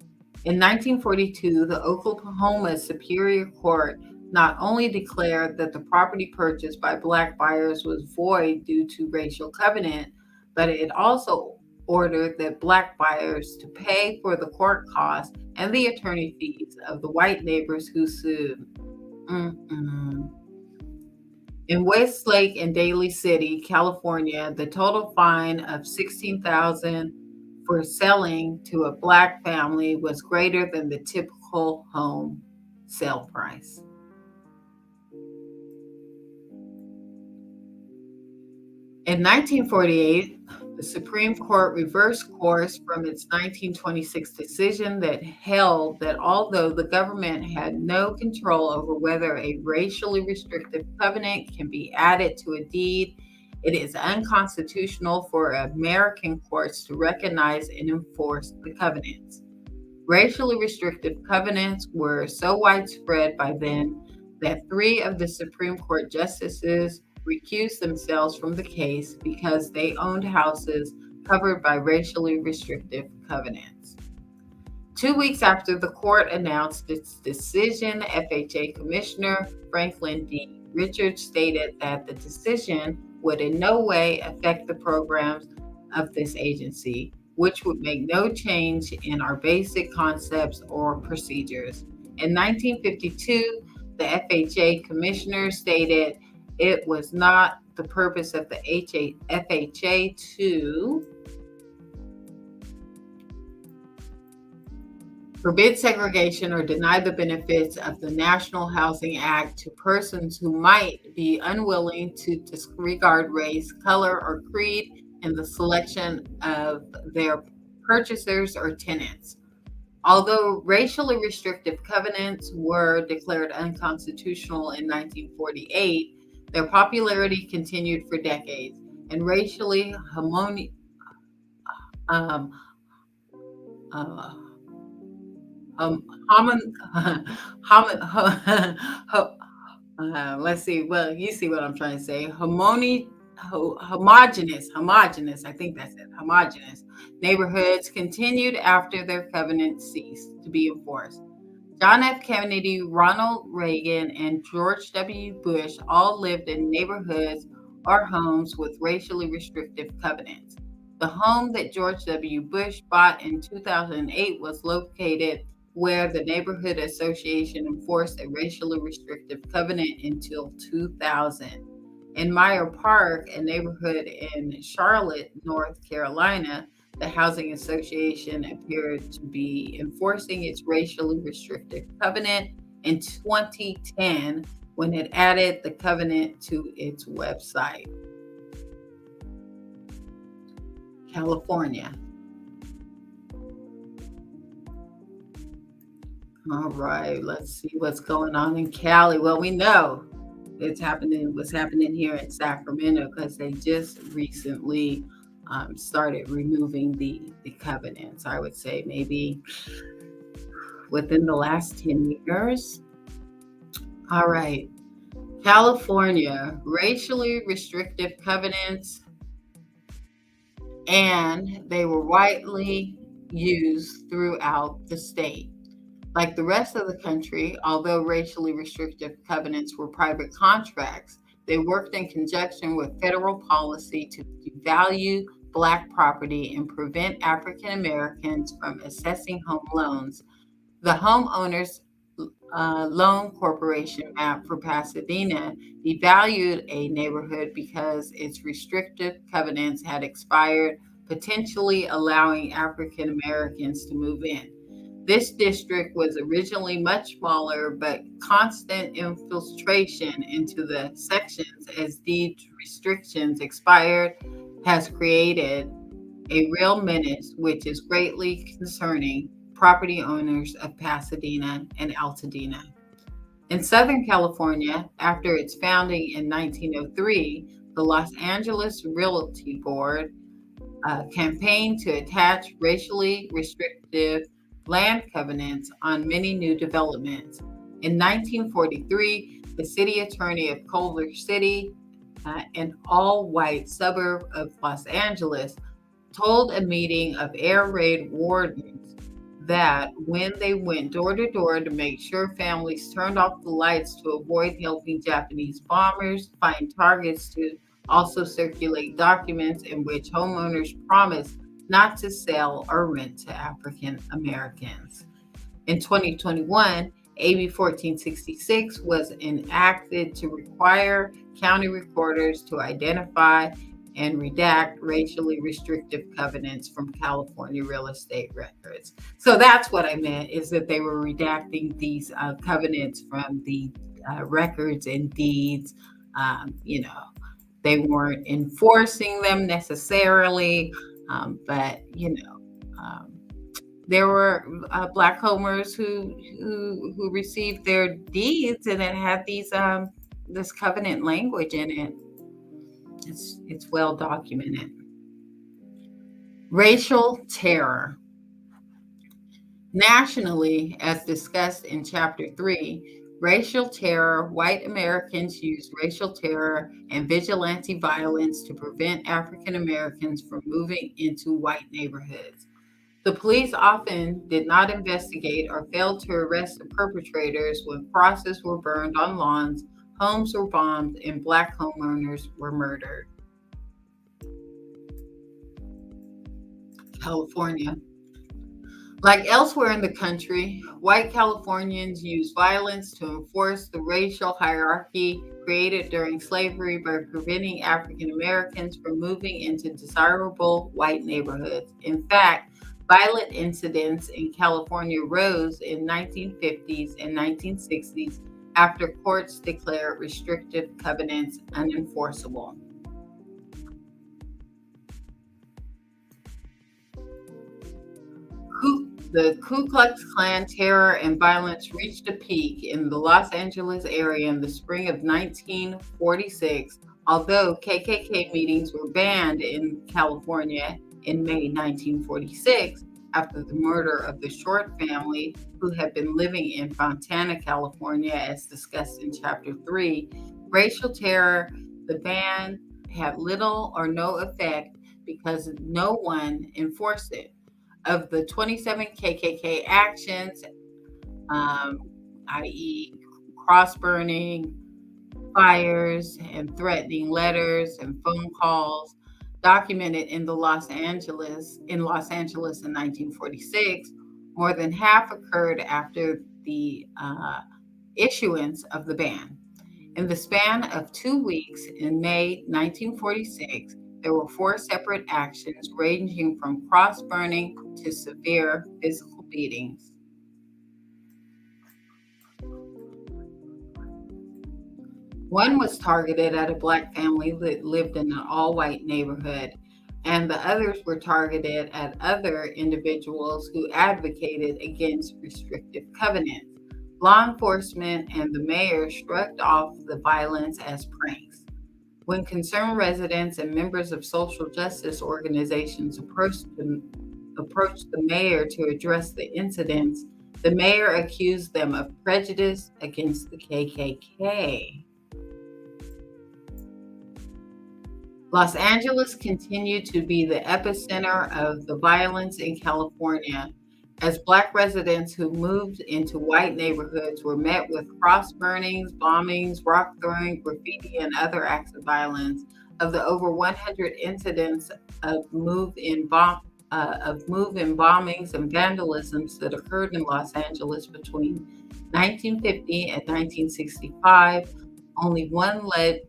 In 1942, the Oklahoma Superior Court not only declared that the property purchased by Black buyers was void due to racial covenant, but it also ordered that Black buyers to pay for the court costs and the attorney fees of the white neighbors who sued. Mm-mm. In Westlake and Daly City, California, the total fine of $16,000 for selling to a Black family was greater than the typical home sale price. In 1948, the Supreme Court reversed course from its 1926 decision that held that although the government had no control over whether a racially restrictive covenant can be added to a deed, it is unconstitutional for American courts to recognize and enforce the covenants. Racially restrictive covenants were so widespread by then that 3 of the Supreme Court justices recused themselves from the case because they owned houses covered by racially restrictive covenants. 2 weeks after the court announced its decision, FHA Commissioner Franklin D. Richards stated that the decision would in no way affect the programs of this agency, which would make no change in our basic concepts or procedures. In 1952, the FHA Commissioner stated it was not the purpose of the FHA to forbid segregation or deny the benefits of the National Housing Act to persons who might be unwilling to disregard race, color, or creed in the selection of their purchasers or tenants. Although racially restrictive covenants were declared unconstitutional in 1948, their popularity continued for decades, and racially let's see. Well, you see what I'm trying to say. Homogeneous. I think that's it. Homogeneous neighborhoods continued after their covenants ceased to be enforced. John F. Kennedy, Ronald Reagan, and George W. Bush all lived in neighborhoods or homes with racially restrictive covenants. The home that George W. Bush bought in 2008 was located where the neighborhood association enforced a racially restrictive covenant until 2000. In Meyer Park, a neighborhood in Charlotte, North Carolina, the housing association appeared to be enforcing its racially restrictive covenant in 2010 when it added the covenant to its website. California. All right, let's see what's going on in Cali. Well, we know what's happening here in Sacramento because they just recently started removing the covenants. I would say maybe within the last 10 years. All right, California, racially restrictive covenants, and they were widely used throughout the state. Like the rest of the country, although racially restrictive covenants were private contracts, they worked in conjunction with federal policy to devalue Black property and prevent African Americans from accessing home loans. The Homeowners Loan Corporation map for Pasadena devalued a neighborhood because its restrictive covenants had expired, potentially allowing African Americans to move in. This district was originally much smaller, but constant infiltration into the sections as deed restrictions expired has created a real menace, which is greatly concerning property owners of Pasadena and Altadena. In Southern California, after its founding in 1903, the Los Angeles Realty Board campaigned to attach racially restrictive land covenants on many new developments. In 1943, the city attorney of Culver City, an all-white suburb of Los Angeles, told a meeting of air raid wardens that when they went door to door to make sure families turned off the lights to avoid helping Japanese bombers find targets, to also circulate documents in which homeowners promised not to sell or rent to African Americans. In 2021, AB 1466 was enacted to require county recorders to identify and redact racially restrictive covenants from California real estate records. So that's what I meant, is that they were redacting these covenants from the records and deeds. They weren't enforcing them necessarily, but there were Black homers who received their deeds, and it had these this covenant language in it. It's well documented. Racial terror. Nationally, as discussed in Chapter 3, racial terror, white Americans use racial terror and vigilante violence to prevent African Americans from moving into white neighborhoods. The police often did not investigate or failed to arrest the perpetrators when crosses were burned on lawns, homes were bombed, and Black homeowners were murdered. California. Like elsewhere in the country, white Californians use violence to enforce the racial hierarchy created during slavery by preventing African Americans from moving into desirable white neighborhoods. In fact, violent incidents in California rose in 1950s and 1960s after courts declared restrictive covenants unenforceable. The Ku Klux Klan terror and violence reached a peak in the Los Angeles area in the spring of 1946, although KKK meetings were banned in California in May 1946 after the murder of the Short family, who had been living in Fontana, California, as discussed in Chapter 3. Racial terror, the ban had little or no effect because no one enforced it. Of the 27 KKK actions, i.e. cross-burning, fires, and threatening letters and phone calls, documented in Los Angeles in 1946, more than half occurred after the issuance of the ban. In the span of 2 weeks in May 1946, there were 4 separate actions ranging from cross-burning to severe physical beatings. One was targeted at a Black family that lived in an all-white neighborhood, and the others were targeted at other individuals who advocated against restrictive covenants. Law enforcement and the mayor shrugged off the violence as pranks. When concerned residents and members of social justice organizations approached the mayor to address the incidents, the mayor accused them of prejudice against the KKK. Los Angeles continued to be the epicenter of the violence in California, as Black residents who moved into white neighborhoods were met with cross burnings, bombings, rock throwing, graffiti, and other acts of violence. Of the over 100 incidents of move-in bombings and vandalisms that occurred in Los Angeles between 1950 and 1965, only one led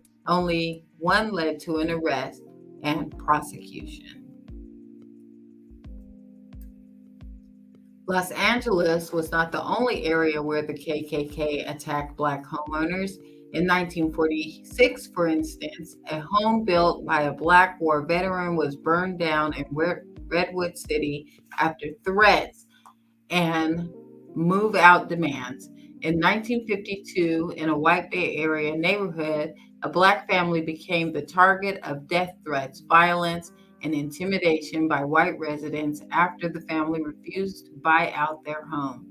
to an arrest and prosecution. Los Angeles was not the only area where the KKK attacked Black homeowners. In 1946, for instance, a home built by a Black war veteran was burned down in Redwood City after threats and move-out demands. In 1952, in a white Bay Area neighborhood, a Black family became the target of death threats, violence, and intimidation by white residents after the family refused to buy out their home.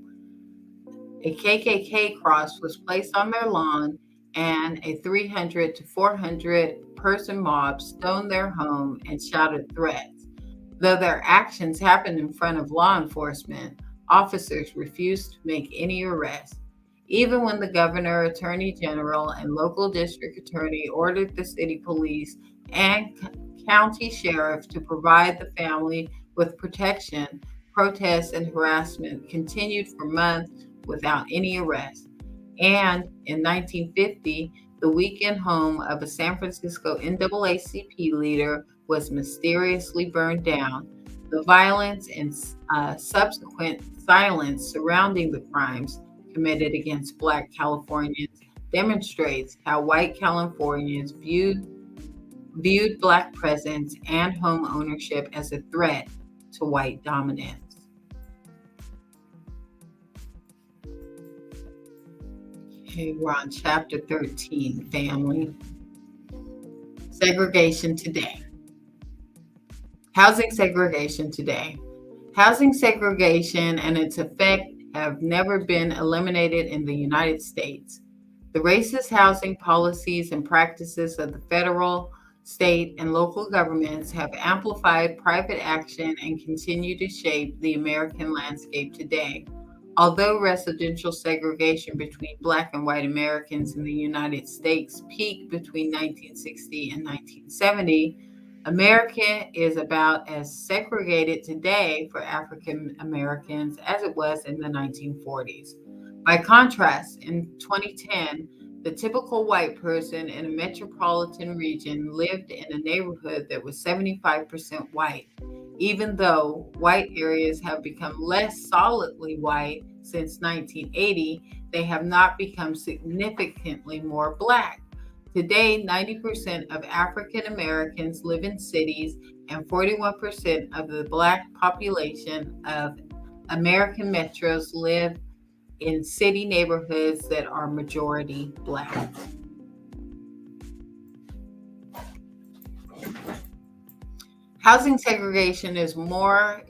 A KKK cross was placed on their lawn, and a 300 to 400 person mob stoned their home and shouted threats. Though their actions happened in front of law enforcement, officers refused to make any arrests. Even when the governor, attorney general, and local district attorney ordered the city police and county sheriff to provide the family with protection, protests and harassment continued for months without any arrest. And in 1950, the weekend home of a San Francisco NAACP leader was mysteriously burned down. The violence and subsequent silence surrounding the crimes committed against Black Californians demonstrates how white Californians viewed Black presence and home ownership as a threat to white dominance. Okay, we're on chapter 13, family. Segregation today. Housing segregation today. Housing segregation and its effect have never been eliminated in the United States. The racist housing policies and practices of the federal, state, and local governments have amplified private action and continue to shape the American landscape today. Although residential segregation between Black and white Americans in the United States peaked between 1960 and 1970, America is about as segregated today for African Americans as it was in the 1940s. By contrast, in 2010, the typical white person in a metropolitan region lived in a neighborhood that was 75% white. Even though white areas have become less solidly white since 1980, they have not become significantly more Black. Today, 90% of African Americans live in cities, and 41% of the Black population of American metros live in city neighborhoods that are majority Black. Housing segregation is more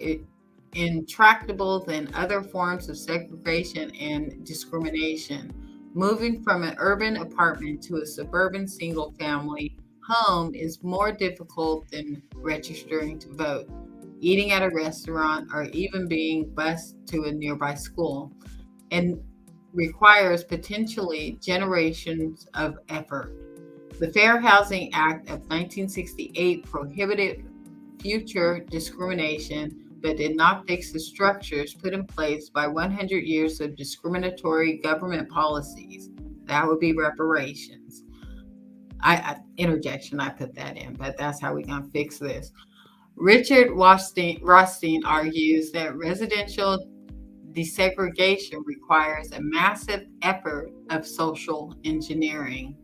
intractable than other forms of segregation and discrimination. Moving from an urban apartment to a suburban single-family home is more difficult than registering to vote, eating at a restaurant, or even being bused to a nearby school, and requires potentially generations of effort. The Fair Housing Act of 1968 prohibited future discrimination, but did not fix the structures put in place by 100 years of discriminatory government policies. That would be reparations. Interjection, I put that in, but that's how we're going to fix this. Richard Rothstein argues that residential desegregation requires a massive effort of social engineering.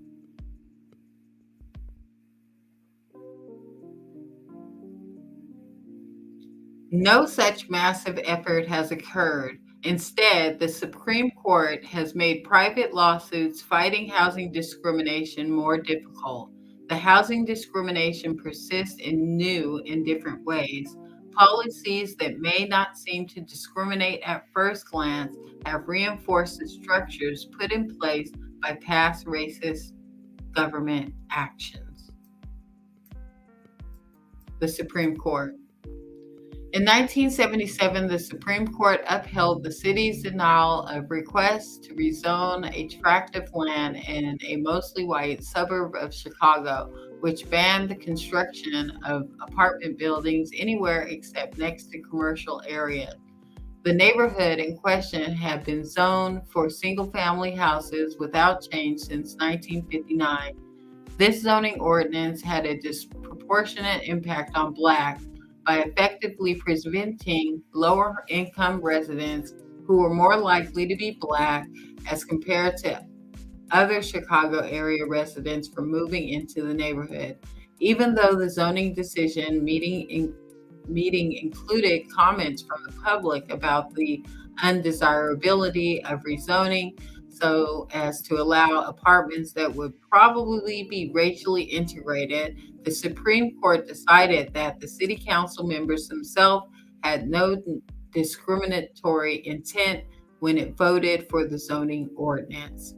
No such massive effort has occurred. Instead, the Supreme Court has made private lawsuits fighting housing discrimination more difficult. The housing discrimination persists in new and different ways. Policies that may not seem to discriminate at first glance have reinforced the structures put in place by past racist government actions. The Supreme Court. In 1977, the Supreme Court upheld the city's denial of requests to rezone a tract of land in a mostly white suburb of Chicago, which banned the construction of apartment buildings anywhere except next to commercial areas. The neighborhood in question had been zoned for single-family houses without change since 1959. This zoning ordinance had a disproportionate impact on Blacks by effectively preventing lower-income residents who were more likely to be Black as compared to other Chicago area residents from moving into the neighborhood. Even though the zoning decision meeting included comments from the public about the undesirability of rezoning so as to allow apartments that would probably be racially integrated, the Supreme Court decided that the city council members themselves had no discriminatory intent when it voted for the zoning ordinance.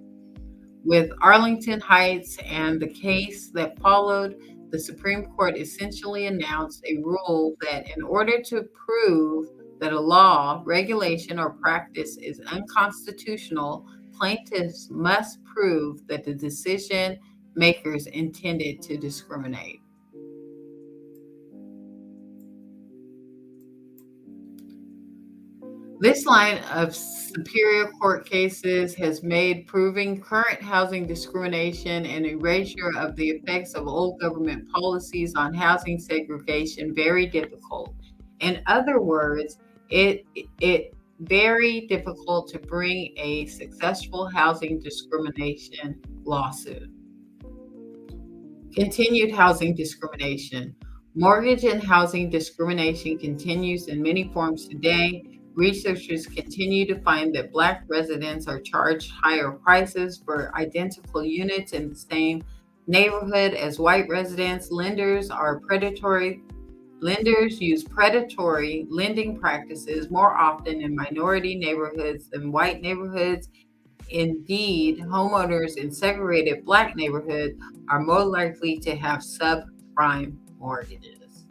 With Arlington Heights and the case that followed, the Supreme Court essentially announced a rule that in order to prove that a law, regulation, or practice is unconstitutional, plaintiffs must prove that the decision makers intended to discriminate. This line of Superior Court cases has made proving current housing discrimination and erasure of the effects of old government policies on housing segregation very difficult. In other words, it very difficult to bring a successful housing discrimination lawsuit. Continued housing discrimination. Mortgage and housing discrimination continues in many forms today. Researchers continue to find that Black residents are charged higher prices for identical units in the same neighborhood as white residents. Lenders use predatory lending practices more often in minority neighborhoods than white neighborhoods. Indeed, homeowners in segregated Black neighborhoods are more likely to have subprime mortgages.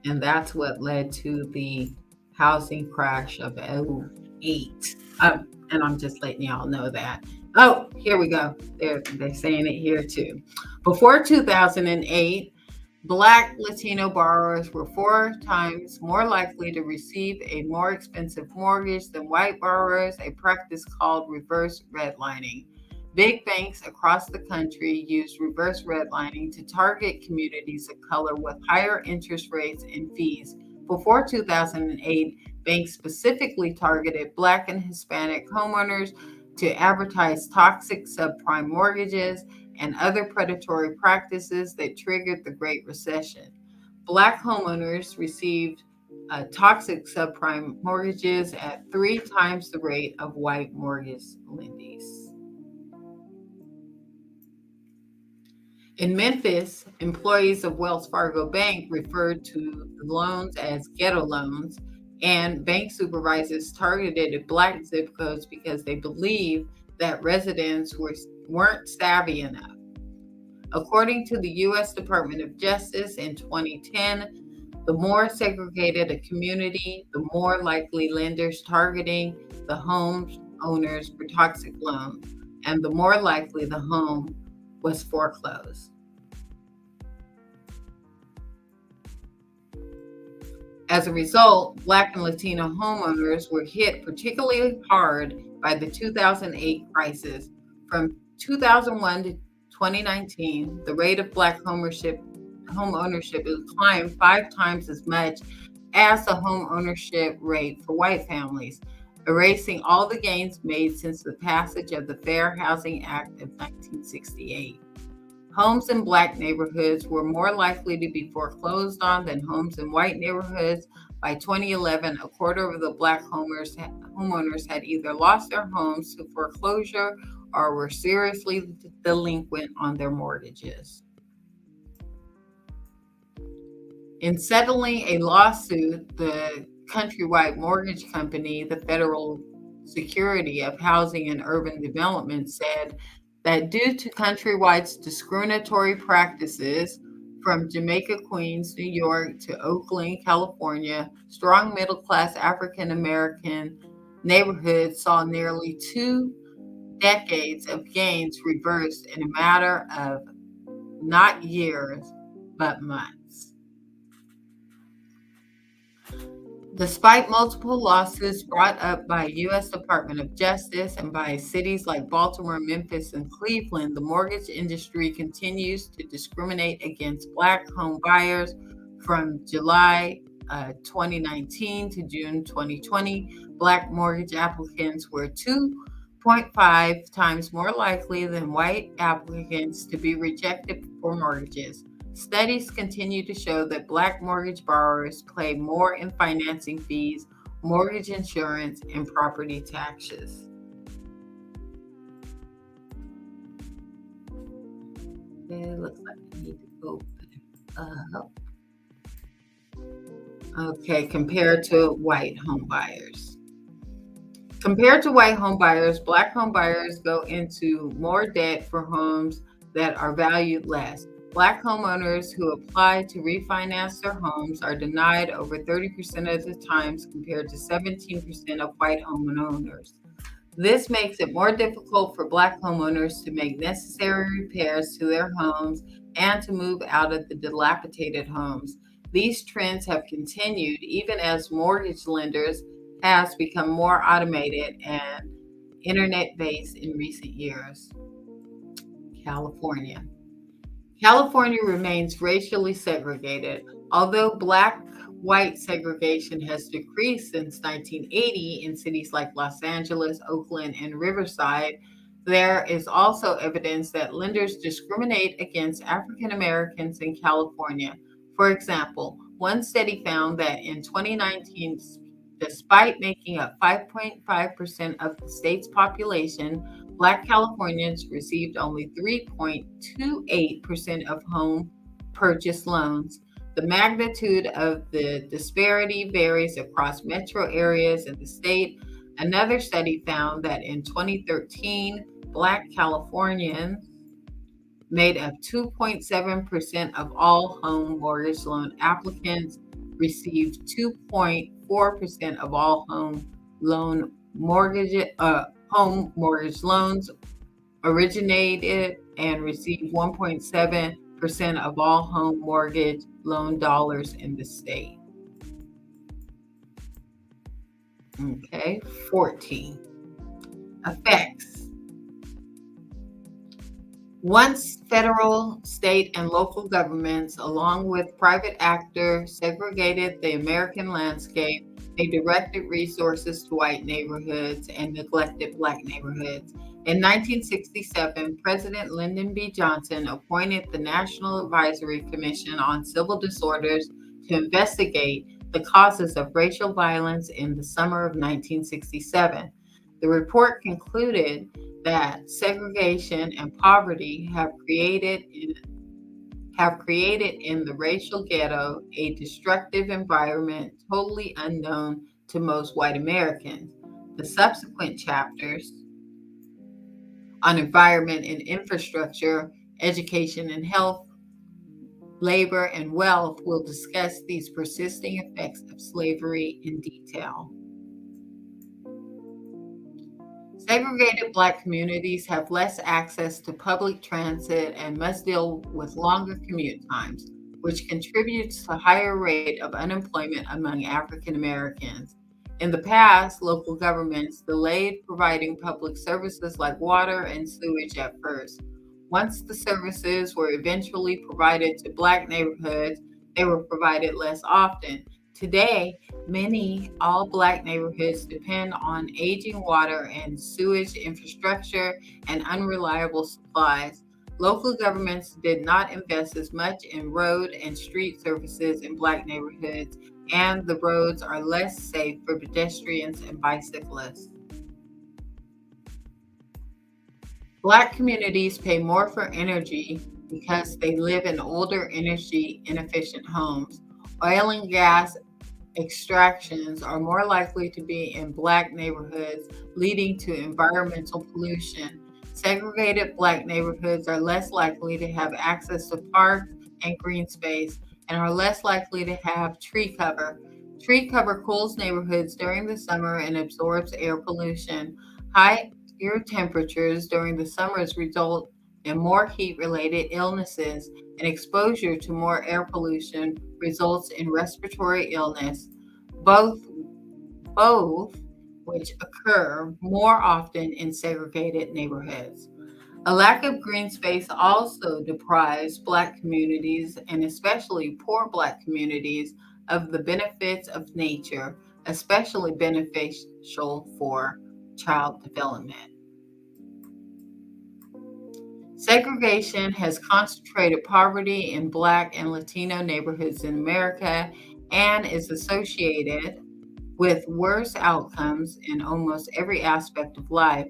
And that's what led to the housing crash of 2008. And I'm just letting y'all know that. Oh, here we go. They're saying it here too. Before 2008, Black Latino borrowers were 4 times more likely to receive a more expensive mortgage than white borrowers, a practice called reverse redlining. Big banks across the country used reverse redlining to target communities of color with higher interest rates and fees. Before 2008, banks specifically targeted Black and Hispanic homeowners to advertise toxic subprime mortgages and other predatory practices that triggered the Great Recession. Black homeowners received toxic subprime mortgages at 3 times the rate of white mortgage lendees. In Memphis, employees of Wells Fargo Bank referred to the loans as ghetto loans, and bank supervisors targeted Black zip codes because they believed that residents weren't savvy enough. According to the U.S. Department of Justice in 2010, the more segregated a community, the more likely lenders targeting the homeowners for toxic loans, and the more likely the home was foreclosed. As a result, Black and Latino homeowners were hit particularly hard by the 2008 crisis. From 2001 to 2019, the rate of Black home ownership climbed 5 times as much as the home ownership rate for white families, erasing all the gains made since the passage of the Fair Housing Act of 1968. Homes in Black neighborhoods were more likely to be foreclosed on than homes in white neighborhoods. By 2011, a quarter of the Black homeowners had either lost their homes to foreclosure or were seriously delinquent on their mortgages. In settling a lawsuit, the countrywide mortgage company, the Federal Security of Housing and Urban Development, said that due to Countrywide's discriminatory practices from Jamaica, Queens, New York to Oakland, California, strong middle-class African-American neighborhoods saw nearly 2 decades of gains reversed in a matter of not years, but months. Despite multiple lawsuits brought up by U.S. Department of Justice and by cities like Baltimore, Memphis, and Cleveland, the mortgage industry continues to discriminate against Black home buyers. From July 2019 to June 2020, Black mortgage applicants were 2.5 times more likely than white applicants to be rejected for mortgages. Studies continue to show that Black mortgage borrowers pay more in financing fees, mortgage insurance, and property taxes. It looks like I need to go up. Okay, compared to white home buyers. Compared to white home buyers, Black home buyers go into more debt for homes that are valued less. Black homeowners who apply to refinance their homes are denied over 30% of the times compared to 17% of white homeowners. This makes it more difficult for Black homeowners to make necessary repairs to their homes and to move out of the dilapidated homes. These trends have continued even as mortgage lenders has become more automated and internet-based in recent years. California. California remains racially segregated. Although Black-white segregation has decreased since 1980 in cities like Los Angeles, Oakland, and Riverside, there is also evidence that lenders discriminate against African Americans in California. For example, one study found that in 2019, despite making up 5.5% of the state's population, Black Californians received only 3.28% of home purchase loans. The magnitude of the disparity varies across metro areas in the state. Another study found that in 2013, Black Californians made up 2.7% of all home mortgage loan applicants, received 2.4% of all home mortgage loans originated, and received 1.7% of all home mortgage loan dollars in the state. Okay, 14. Effects. Once federal, state, and local governments, along with private actors, segregated the American landscape, they directed resources to white neighborhoods and neglected Black neighborhoods. In 1967, President Lyndon B. Johnson appointed the National Advisory Commission on Civil Disorders to investigate the causes of racial violence in the summer of 1967. The report concluded that segregation and poverty have created in the racial ghetto a destructive environment totally unknown to most white Americans. The subsequent chapters on environment and infrastructure, education and health, labor and wealth will discuss these persisting effects of slavery in detail. Segregated Black communities have less access to public transit and must deal with longer commute times, which contributes to a higher rate of unemployment among African Americans. In the past, local governments delayed providing public services like water and sewage at first. Once the services were eventually provided to Black neighborhoods, they were provided less often. Today, many all-Black neighborhoods depend on aging water and sewage infrastructure and unreliable supplies. Local governments did not invest as much in road and street services in Black neighborhoods, and the roads are less safe for pedestrians and bicyclists. Black communities pay more for energy because they live in older, energy inefficient homes. Oil and gas extractions are more likely to be in Black neighborhoods, leading to environmental pollution. Segregated Black neighborhoods are less likely to have access to parks and green space and are less likely to have tree cover. Tree cover cools neighborhoods during the summer and absorbs air pollution. Higher temperatures during the summers result in more heat-related illnesses, and exposure to more air pollution results in respiratory illness, both which occur more often in segregated neighborhoods. A lack of green space also deprives Black communities, and especially poor Black communities, of the benefits of nature, especially beneficial for child development. Segregation has concentrated poverty in Black and Latino neighborhoods in America and is associated with worse outcomes in almost every aspect of life.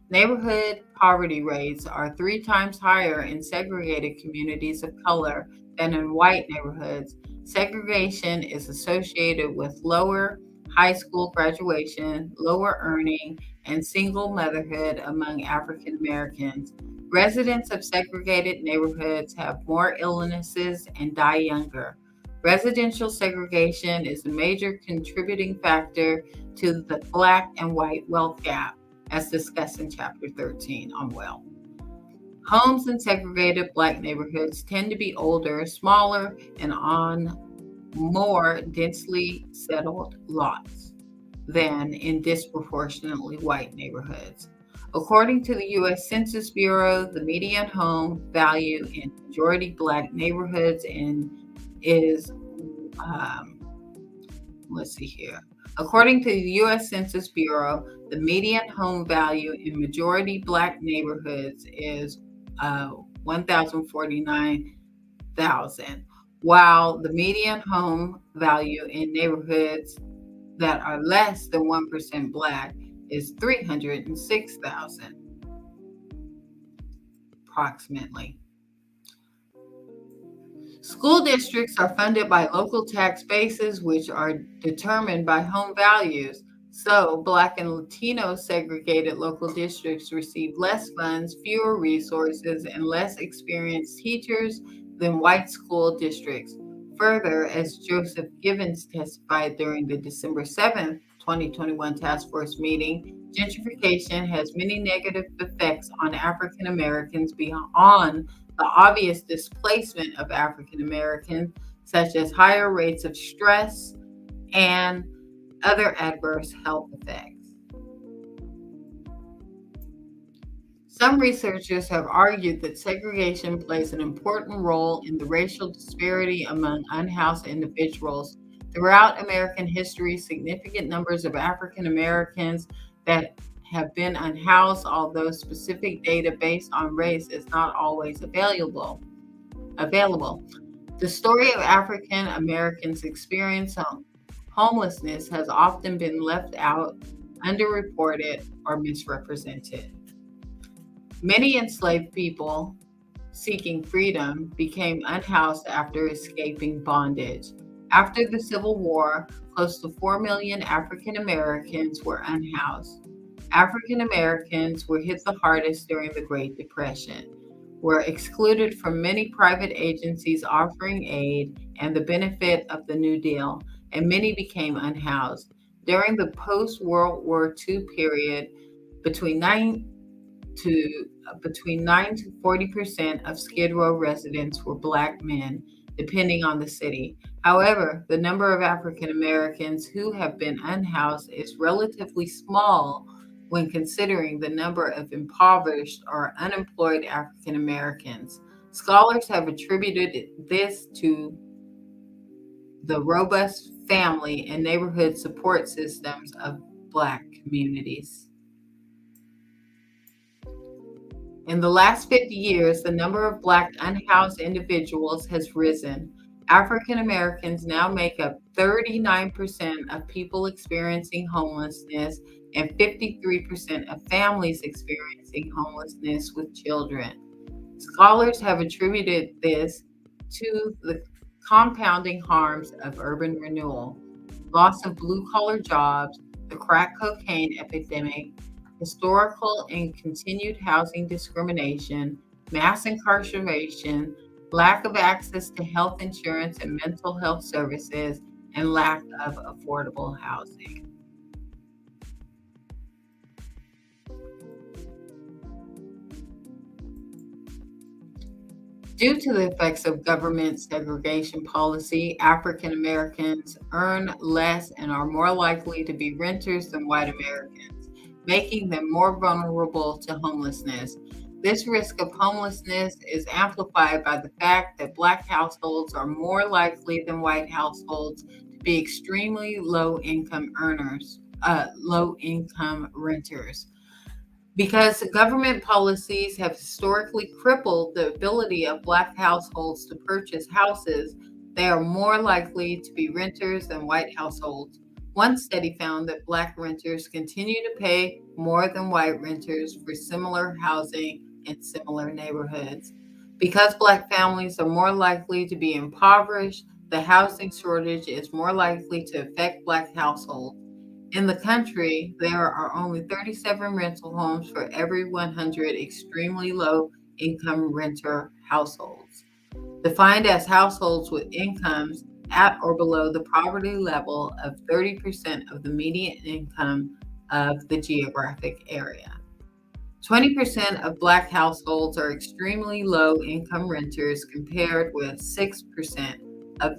Neighborhood poverty rates are 3 times higher in segregated communities of color than in white neighborhoods. Segregation is associated with lower high school graduation, lower earning, and single motherhood among African Americans. Residents of segregated neighborhoods have more illnesses and die younger. Residential segregation is a major contributing factor to the Black and white wealth gap, as discussed in Chapter 13 on wealth. Homes in segregated Black neighborhoods tend to be older, smaller, and on more densely settled lots than in disproportionately white neighborhoods. According to the U.S. Census Bureau, the median home value in majority Black neighborhoods is, let's see here. According to the U.S. Census Bureau, the median home value in majority Black neighborhoods is $1,049,000, while the median home value in neighborhoods that are less than 1% Black is $306,000, approximately. School districts are funded by local tax bases, which are determined by home values. So, Black and Latino segregated local districts receive less funds, fewer resources, and less experienced teachers than white school districts. Further, as Joseph Givens testified during the December 7th, 2021 task force meeting, gentrification has many negative effects on African Americans beyond the obvious displacement of African Americans, such as higher rates of stress and other adverse health effects. Some researchers have argued that segregation plays an important role in the racial disparity among unhoused individuals. Throughout American history, significant numbers of African Americans that have been unhoused, although specific data based on race is not always available. The story of African Americans' experience homelessness has often been left out, underreported, or misrepresented. Many enslaved people seeking freedom became unhoused after escaping bondage. After the Civil War, close to 4 million African Americans were unhoused. African Americans were hit the hardest during the Great Depression, were excluded from many private agencies offering aid and the benefit of the New Deal, and many became unhoused. During the post-World War II period, between 9 to 40% of Skid Row residents were Black men, depending on the city. However, the number of African Americans who have been unhoused is relatively small when considering the number of impoverished or unemployed African Americans. Scholars have attributed this to the robust family and neighborhood support systems of Black communities. In the last 50 years, the number of Black unhoused individuals has risen. African Americans now make up 39% of people experiencing homelessness and 53% of families experiencing homelessness with children. Scholars have attributed this to the compounding harms of urban renewal, loss of blue-collar jobs, the crack cocaine epidemic, historical and continued housing discrimination, mass incarceration, lack of access to health insurance and mental health services, and lack of affordable housing. Due to the effects of government segregation policy, African Americans earn less and are more likely to be renters than white Americans, making them more vulnerable to homelessness. This risk of homelessness is amplified by the fact that Black households are more likely than white households to be extremely low-income renters. Because government policies have historically crippled the ability of Black households to purchase houses, they are more likely to be renters than white households. One study found that Black renters continue to pay more than white renters for similar housing in similar neighborhoods. Because Black families are more likely to be impoverished, the housing shortage is more likely to affect Black households. In the country, there are only 37 rental homes for every 100 extremely low income renter households, defined as households with incomes at or below the poverty level of 30% of the median income of the geographic area. 20% of Black households are extremely low income renters compared with 6% of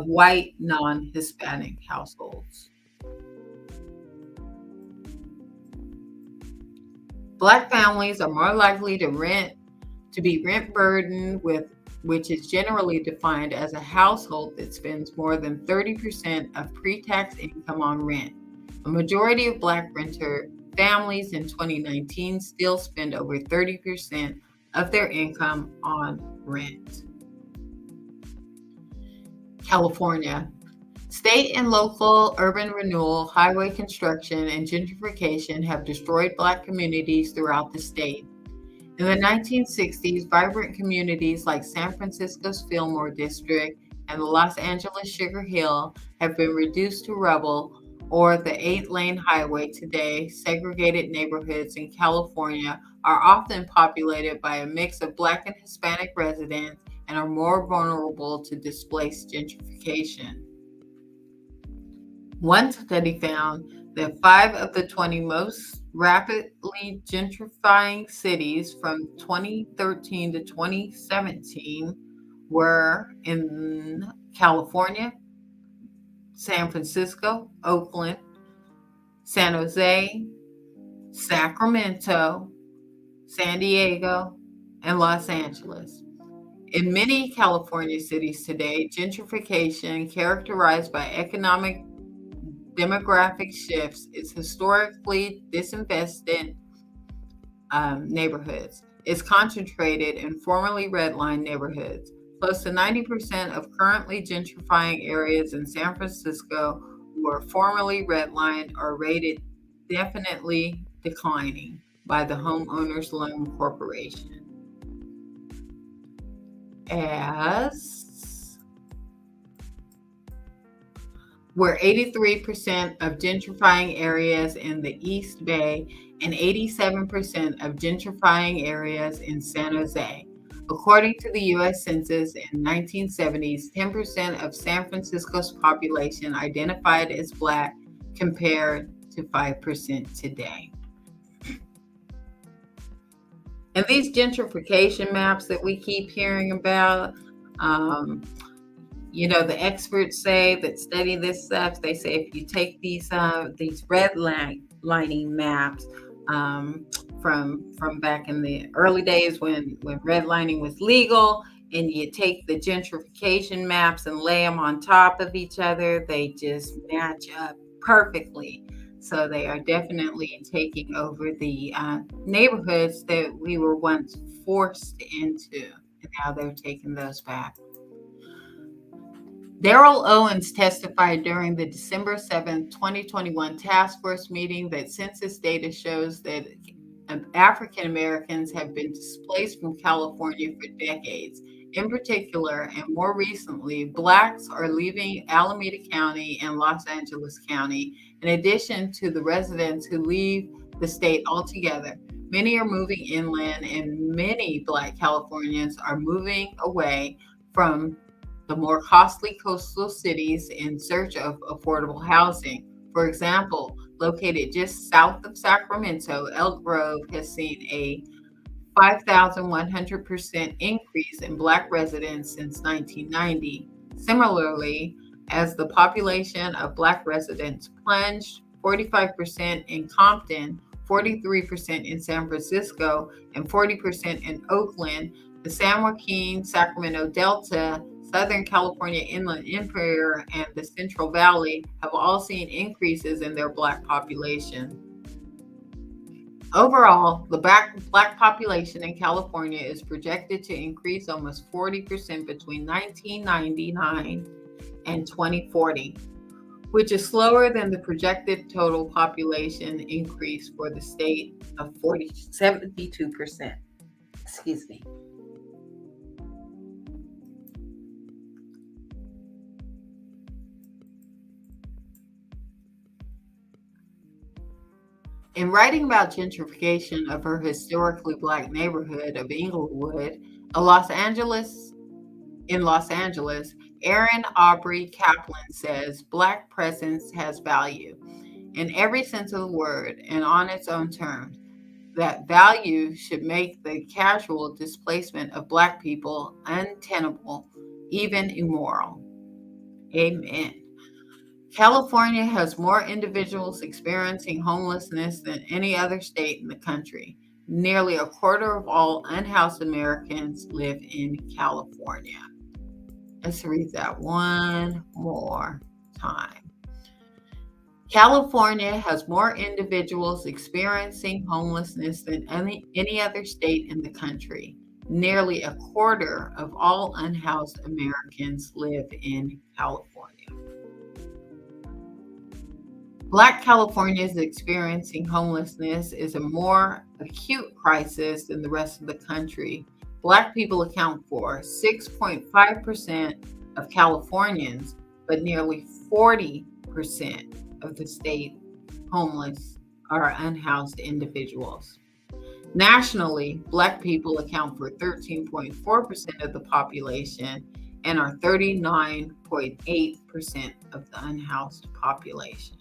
white non-Hispanic households. Black families are more likely to be rent burdened, which is generally defined as a household that spends more than 30% of pre-tax income on rent. A majority of Black renter families in 2019 still spend over 30% of their income on rent. California. State and local urban renewal, highway construction, and gentrification have destroyed Black communities throughout the state. In the 1960s, vibrant communities like San Francisco's Fillmore District and the Los Angeles Sugar Hill have been reduced to rubble, or the 8-lane highway today. Segregated neighborhoods in California are often populated by a mix of Black and Hispanic residents and are more vulnerable to displaced gentrification. One study found that 5 of the 20 most rapidly gentrifying cities from 2013 to 2017 were in California, San Francisco, Oakland, San Jose, Sacramento, San Diego, and Los Angeles. In many California cities today, gentrification, characterized by economic demographic shifts, is historically disinvested neighborhoods. It's concentrated in formerly redlined neighborhoods. Close to 90% of currently gentrifying areas in San Francisco were formerly redlined or rated definitely declining by the Homeowners Loan Corporation. Where 83% of gentrifying areas in the East Bay and 87% of gentrifying areas in San Jose. According to the U.S. Census in 1970s, 10% of San Francisco's population identified as Black compared to 5% today. And these gentrification maps that we keep hearing about, the experts say that study this stuff, they say if you take these redlining maps from back in the early days when redlining was legal, and you take the gentrification maps and lay them on top of each other, they just match up perfectly. So they are definitely taking over the neighborhoods that we were once forced into, and now they're taking those back. Daryl Owens testified during the December 7, 2021 task force meeting that census data shows that African Americans have been displaced from California for decades. In particular, and more recently, Blacks are leaving Alameda County and Los Angeles County, in addition to the residents who leave the state altogether. Many are moving inland, and many Black Californians are moving away from the more costly coastal cities in search of affordable housing. For example, located just south of Sacramento, Elk Grove has seen a 5,100% increase in Black residents since 1990. Similarly, as the population of Black residents plunged 45% in Compton, 43% in San Francisco, and 40% in Oakland, the San Joaquin, Sacramento Delta, Southern California Inland Empire, and the Central Valley have all seen increases in their Black population. Overall, the Black population in California is projected to increase almost 40% between 1999 and 2040, which is slower than the projected total population increase for the state of 72%. Excuse me. In writing about gentrification of her historically black neighborhood of Inglewood, in Los Angeles, Erin Aubrey Kaplan says Black presence has value in every sense of the word and on its own terms. That value should make the casual displacement of Black people untenable, even immoral. Amen. California has more individuals experiencing homelessness than any other state in the country. Nearly a quarter of all unhoused Americans live in California. Let's read that one more time. California has more individuals experiencing homelessness than any other state in the country. Nearly a quarter of all unhoused Americans live in California. Black Californians experiencing homelessness is a more acute crisis than the rest of the country. Black people account for 6.5% of Californians, but nearly 40% of the state homeless are unhoused individuals. Nationally, Black people account for 13.4% of the population and are 39.8% of the unhoused population.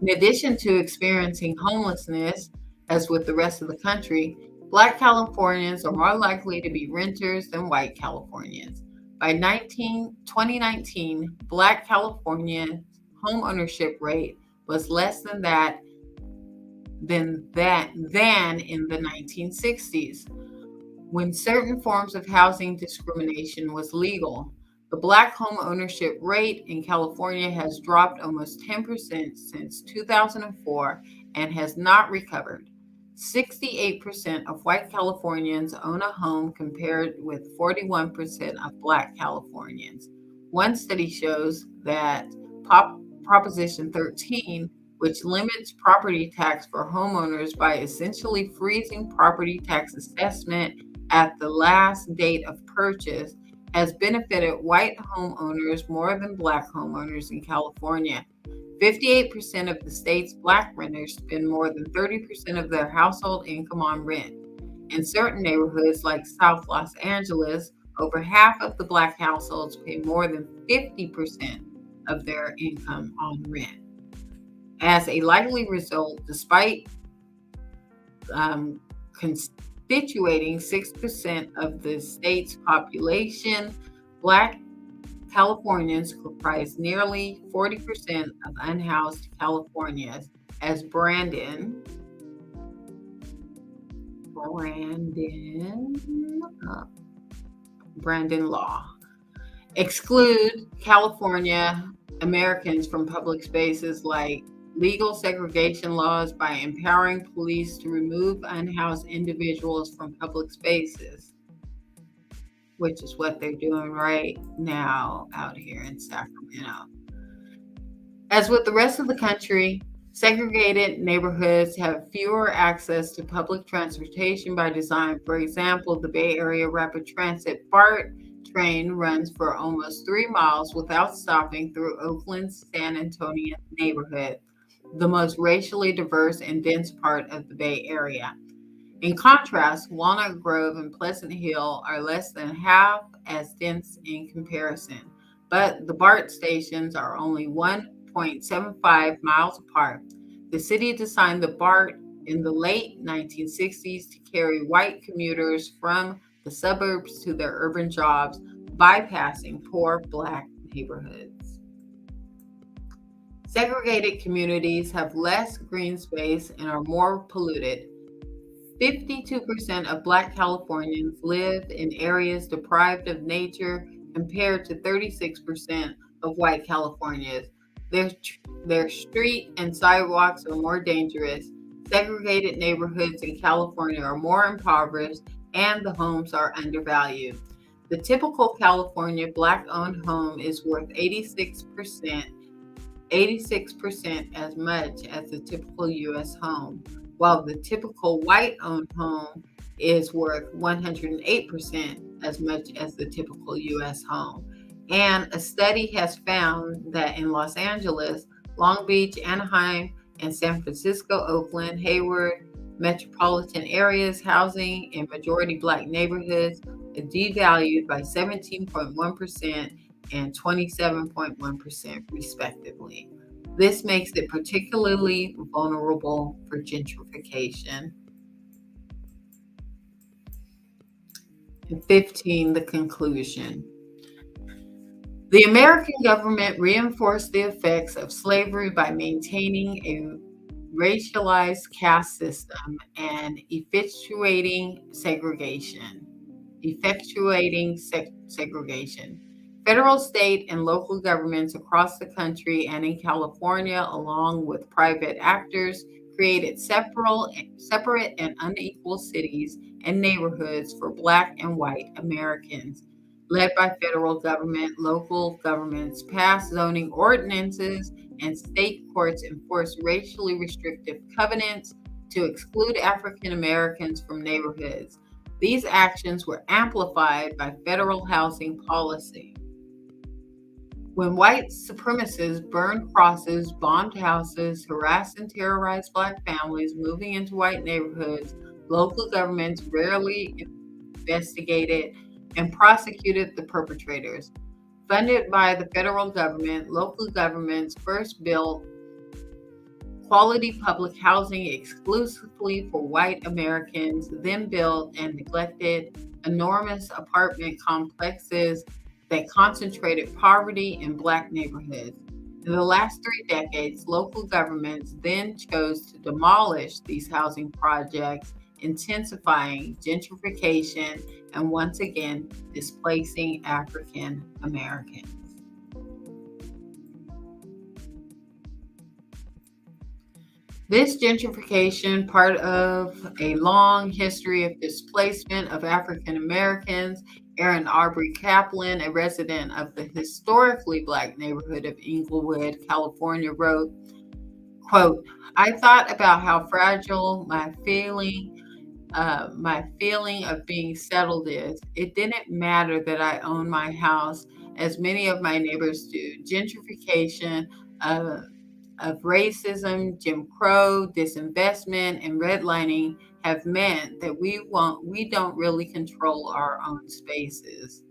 In addition to experiencing homelessness, as with the rest of the country, Black Californians are more likely to be renters than white Californians. By 2019, Black Californians' home ownership rate was less than in the 1960s, when certain forms of housing discrimination was legal. The Black home ownership rate in California has dropped almost 10% since 2004 and has not recovered. 68% of white Californians own a home compared with 41% of Black Californians. One study shows that Proposition 13, which limits property tax for homeowners by essentially freezing property tax assessment at the last date of purchase, has benefited white homeowners more than Black homeowners in California. 58% of the state's Black renters spend more than 30% of their household income on rent. In certain neighborhoods like South Los Angeles, over half of the Black households pay more than 50% of their income on rent. As a likely result, despite constituting 6% of the state's population, Black Californians comprise nearly 40% of unhoused Californians, as Brandon Law exclude California Americans from public spaces like legal segregation laws by empowering police to remove unhoused individuals from public spaces, which is what they're doing right now out here in Sacramento. As with the rest of the country, segregated neighborhoods have fewer access to public transportation by design. For example, the Bay Area Rapid Transit BART train runs for almost 3 miles without stopping through Oakland's San Antonio neighborhood, the most racially diverse and dense part of the Bay Area. In contrast, Walnut Grove and Pleasant Hill are less than half as dense in comparison, but the BART stations are only 1.75 miles apart. The city designed the BART in the late 1960s to carry white commuters from the suburbs to their urban jobs, bypassing poor Black neighborhoods. Segregated communities have less green space and are more polluted. 52% of Black Californians live in areas deprived of nature compared to 36% of white Californians. Their street and sidewalks are more dangerous. Segregated neighborhoods in California are more impoverished and the homes are undervalued. The typical California Black-owned home is worth 86% as much as the typical U.S. home, while the typical white-owned home is worth 108% as much as the typical U.S. home. And a study has found that in Los Angeles, Long Beach, Anaheim, and San Francisco, Oakland, Hayward, metropolitan areas, housing in majority Black neighborhoods are devalued by 17.1% and 27.1% respectively. This makes it particularly vulnerable for gentrification. And 15, the conclusion. The American government reinforced the effects of slavery by maintaining a racialized caste system and effectuating segregation. Federal, state, and local governments across the country and in California, along with private actors, created separate and unequal cities and neighborhoods for Black and white Americans. Led by federal government, local governments passed zoning ordinances, and state courts enforced racially restrictive covenants to exclude African Americans from neighborhoods. These actions were amplified by federal housing policy. When white supremacists burned crosses, bombed houses, harassed and terrorized Black families moving into white neighborhoods, local governments rarely investigated and prosecuted the perpetrators. Funded by the federal government, local governments first built quality public housing exclusively for white Americans, then built and neglected enormous apartment complexes that concentrated poverty in Black neighborhoods. In the last 3 decades, local governments then chose to demolish these housing projects, intensifying gentrification and once again displacing African Americans. This gentrification, part of a long history of displacement of African Americans. Aaron Aubrey Kaplan, a resident of the historically Black neighborhood of Inglewood, California, wrote, quote, "I thought about how fragile my feeling of being settled is. It didn't matter that I own my house, as many of my neighbors do. Gentrification of racism, Jim Crow, disinvestment, and redlining have meant that we don't really control our own spaces."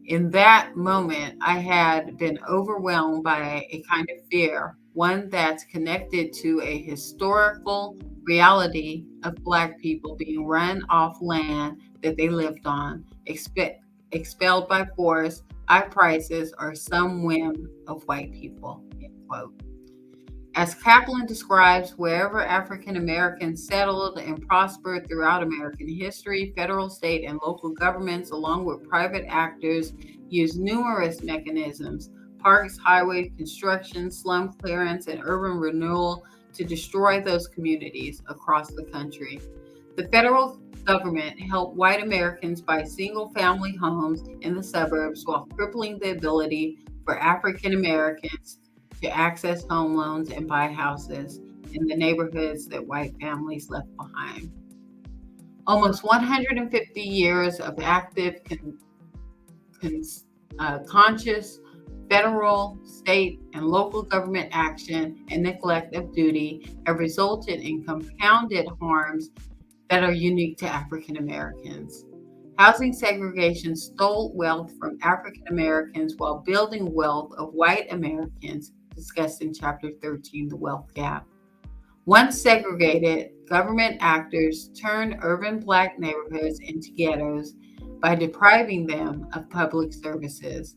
In that moment, I had been overwhelmed by a kind of fear, one that's connected to a historical reality of Black people being run off land that they lived on, expelled by force, high prices, or some whim of white people, end quote. As Kaplan describes, wherever African Americans settled and prospered throughout American history, federal, state, and local governments, along with private actors, used numerous mechanisms, parks, highway construction, slum clearance, and urban renewal to destroy those communities across the country. The federal government helped white Americans buy single-family homes in the suburbs while crippling the ability for African Americans to access home loans and buy houses in the neighborhoods that white families left behind. Almost 150 years of active, conscious federal, state, and local government action and neglect of duty have resulted in compounded harms that are unique to African Americans. Housing segregation stole wealth from African Americans while building wealth of white Americans, discussed in Chapter 13, The Wealth Gap. Once segregated, government actors turned urban Black neighborhoods into ghettos by depriving them of public services,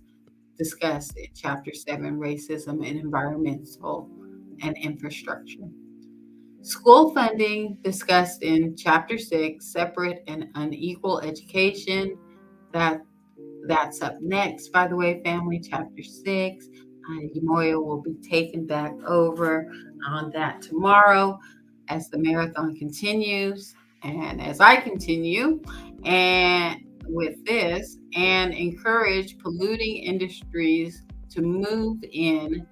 discussed in Chapter 7, Racism and Environmental and Infrastructure. School funding, discussed in Chapter 6, Separate and Unequal Education. That's up next, by the way, family, Chapter 6. Yamoya will be taken back over on that tomorrow as the marathon continues and as I continue and with this, and encourage polluting industries to move in,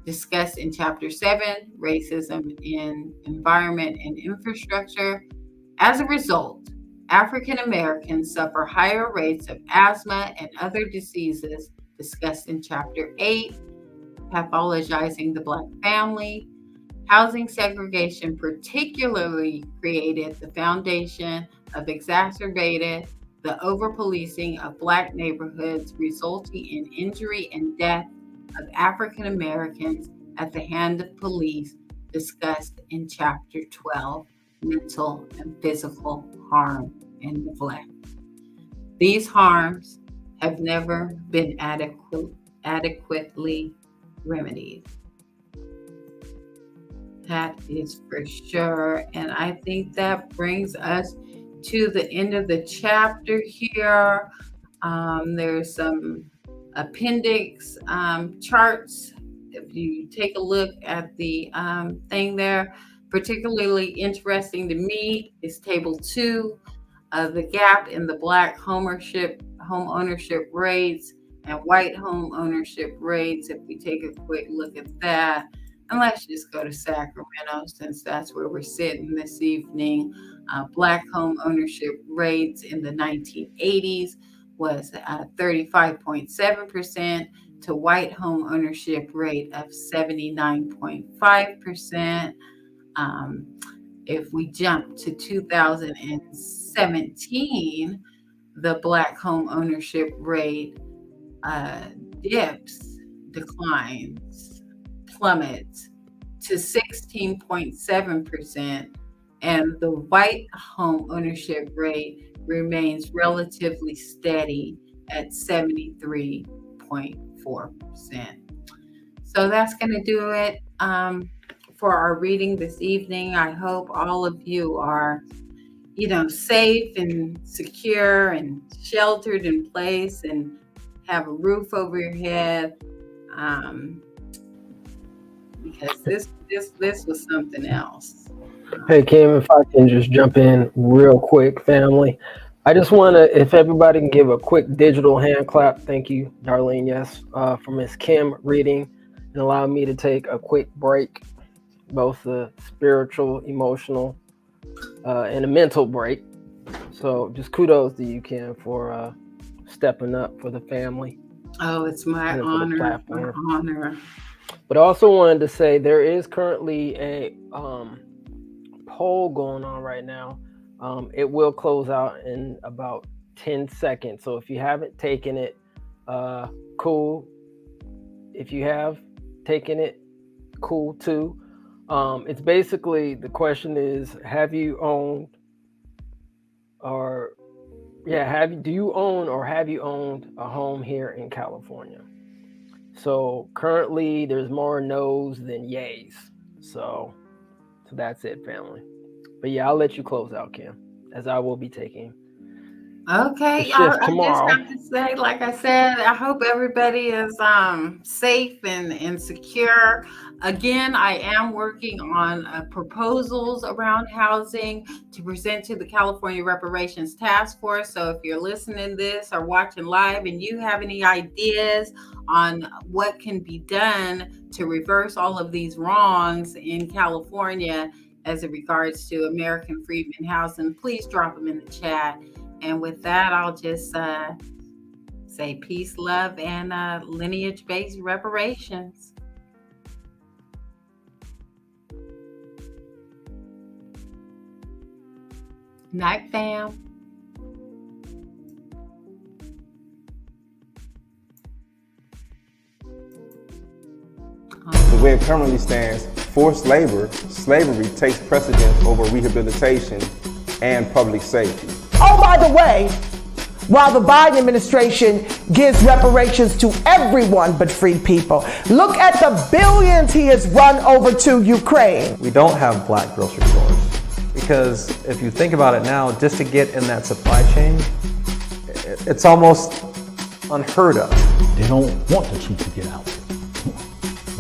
discussed in Chapter 7, Racism in Environment and Infrastructure. As a result, African Americans suffer higher rates of asthma and other diseases, discussed in Chapter 8, Pathologizing the Black Family. Housing segregation particularly created the foundation of exacerbated the over-policing of Black neighborhoods, resulting in injury and death of African Americans at the hand of police, discussed in Chapter 12, Mental and Physical Harm and Neglect. These harms have never been adequately remedied. That is for sure. And I think that brings us to the end of the chapter here. There's some appendix charts. If you take a look at the thing there, particularly interesting to me is Table 2, the gap in the Black home ownership rates and white home ownership rates. If we take a quick look at that, and let's just go to Sacramento since that's where we're sitting this evening. Black home ownership rates in the 1980s was 35.7% to white home ownership rate of 79.5%. If we jump to 2017, the Black home ownership rate plummets to 16.7%, and the white home ownership rate remains relatively steady at 73.4%. So that's going to do it for our reading this evening. I hope all of you are, safe and secure and sheltered in place and have a roof over your head. Because this was something else. Hey, Kim, if I can just jump in real quick, family. I just want to, if everybody can give a quick digital hand clap. Thank you, Darlene, yes, for Miss Kim reading and allow me to take a quick break, both the spiritual, emotional, and a mental break. So just kudos to you, Kim, for stepping up for the family. Oh, it's my honor. But I also wanted to say there is currently a poll going on right now. It will close out in about 10 seconds. So if you haven't taken it, cool. If you have taken it, cool too. It's basically, the question is, do you own or have you owned a home here in California? So currently there's more no's than yays. So that's it, family. But yeah, I'll let you close out, Kim, as I will be taking Okay, the shift I tomorrow. just have to say, like I said, I hope everybody is safe and secure. Again, I am working on proposals around housing to present to the California Reparations Task Force. So if you're listening to this or watching live and you have any ideas on what can be done to reverse all of these wrongs in California as it regards to American Freedmen housing, please drop them in the chat. And with that, I'll just say peace, love, and lineage-based reparations. Night, fam. The way it currently stands, forced labor, slavery takes precedence over rehabilitation and public safety. Oh, by the way, while the Biden administration gives reparations to everyone but free people, look at the billions he has run over to Ukraine. We don't have Black grocery stores because if you think about it now, just to get in that supply chain, it's almost unheard of. They don't want the truth to get out.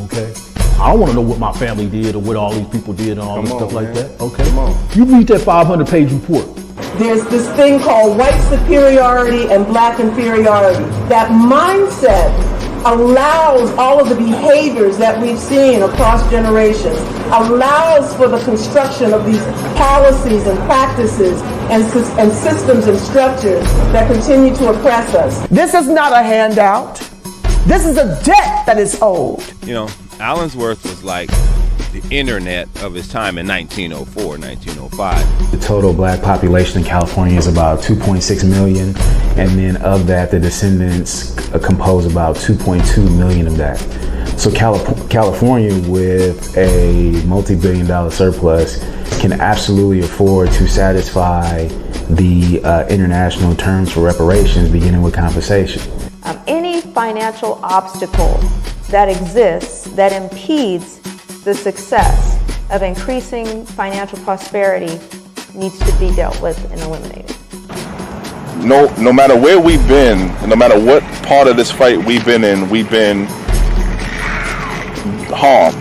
Okay? I don't want to know what my family did or what all these people did and all this stuff like that. Okay? You read that 500-page report. There's this thing called white superiority and black inferiority. That mindset allows all of the behaviors that we've seen across generations, allows for the construction of these policies and practices and systems and structures that continue to oppress us. This is not a handout. This is a debt that is owed. You know, Allensworth was like the internet of his time in 1904, 1905. The total black population in California is about 2.6 million, and then of that, the descendants compose about 2.2 million of that. So California, with a multi-billion-dollar surplus, can absolutely afford to satisfy the international terms for reparations, beginning with compensation. Any financial obstacle that exists that impedes the success of increasing financial prosperity needs to be dealt with and eliminated. No matter where we've been, no matter what part of this fight we've been in, we've been harmed,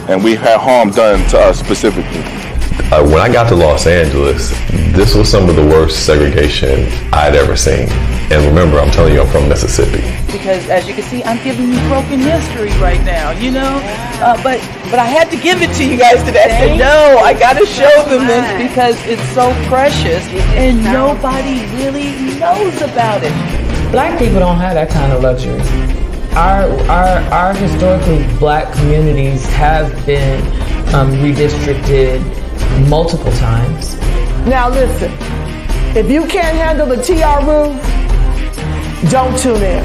and we've had harm done to us specifically. When I got to Los Angeles, this was some of the worst segregation I'd ever seen. And remember, I'm telling you, I'm from Mississippi. Because as you can see, I'm giving you broken history right now, you know? But I had to give it to you guys today. I said, no, I got to show them this because it's so precious and nobody really knows about it. Black people don't have that kind of luxury. Our historically black communities have been redistricted multiple times. Now listen, if you can't handle the TR roof, don't tune in.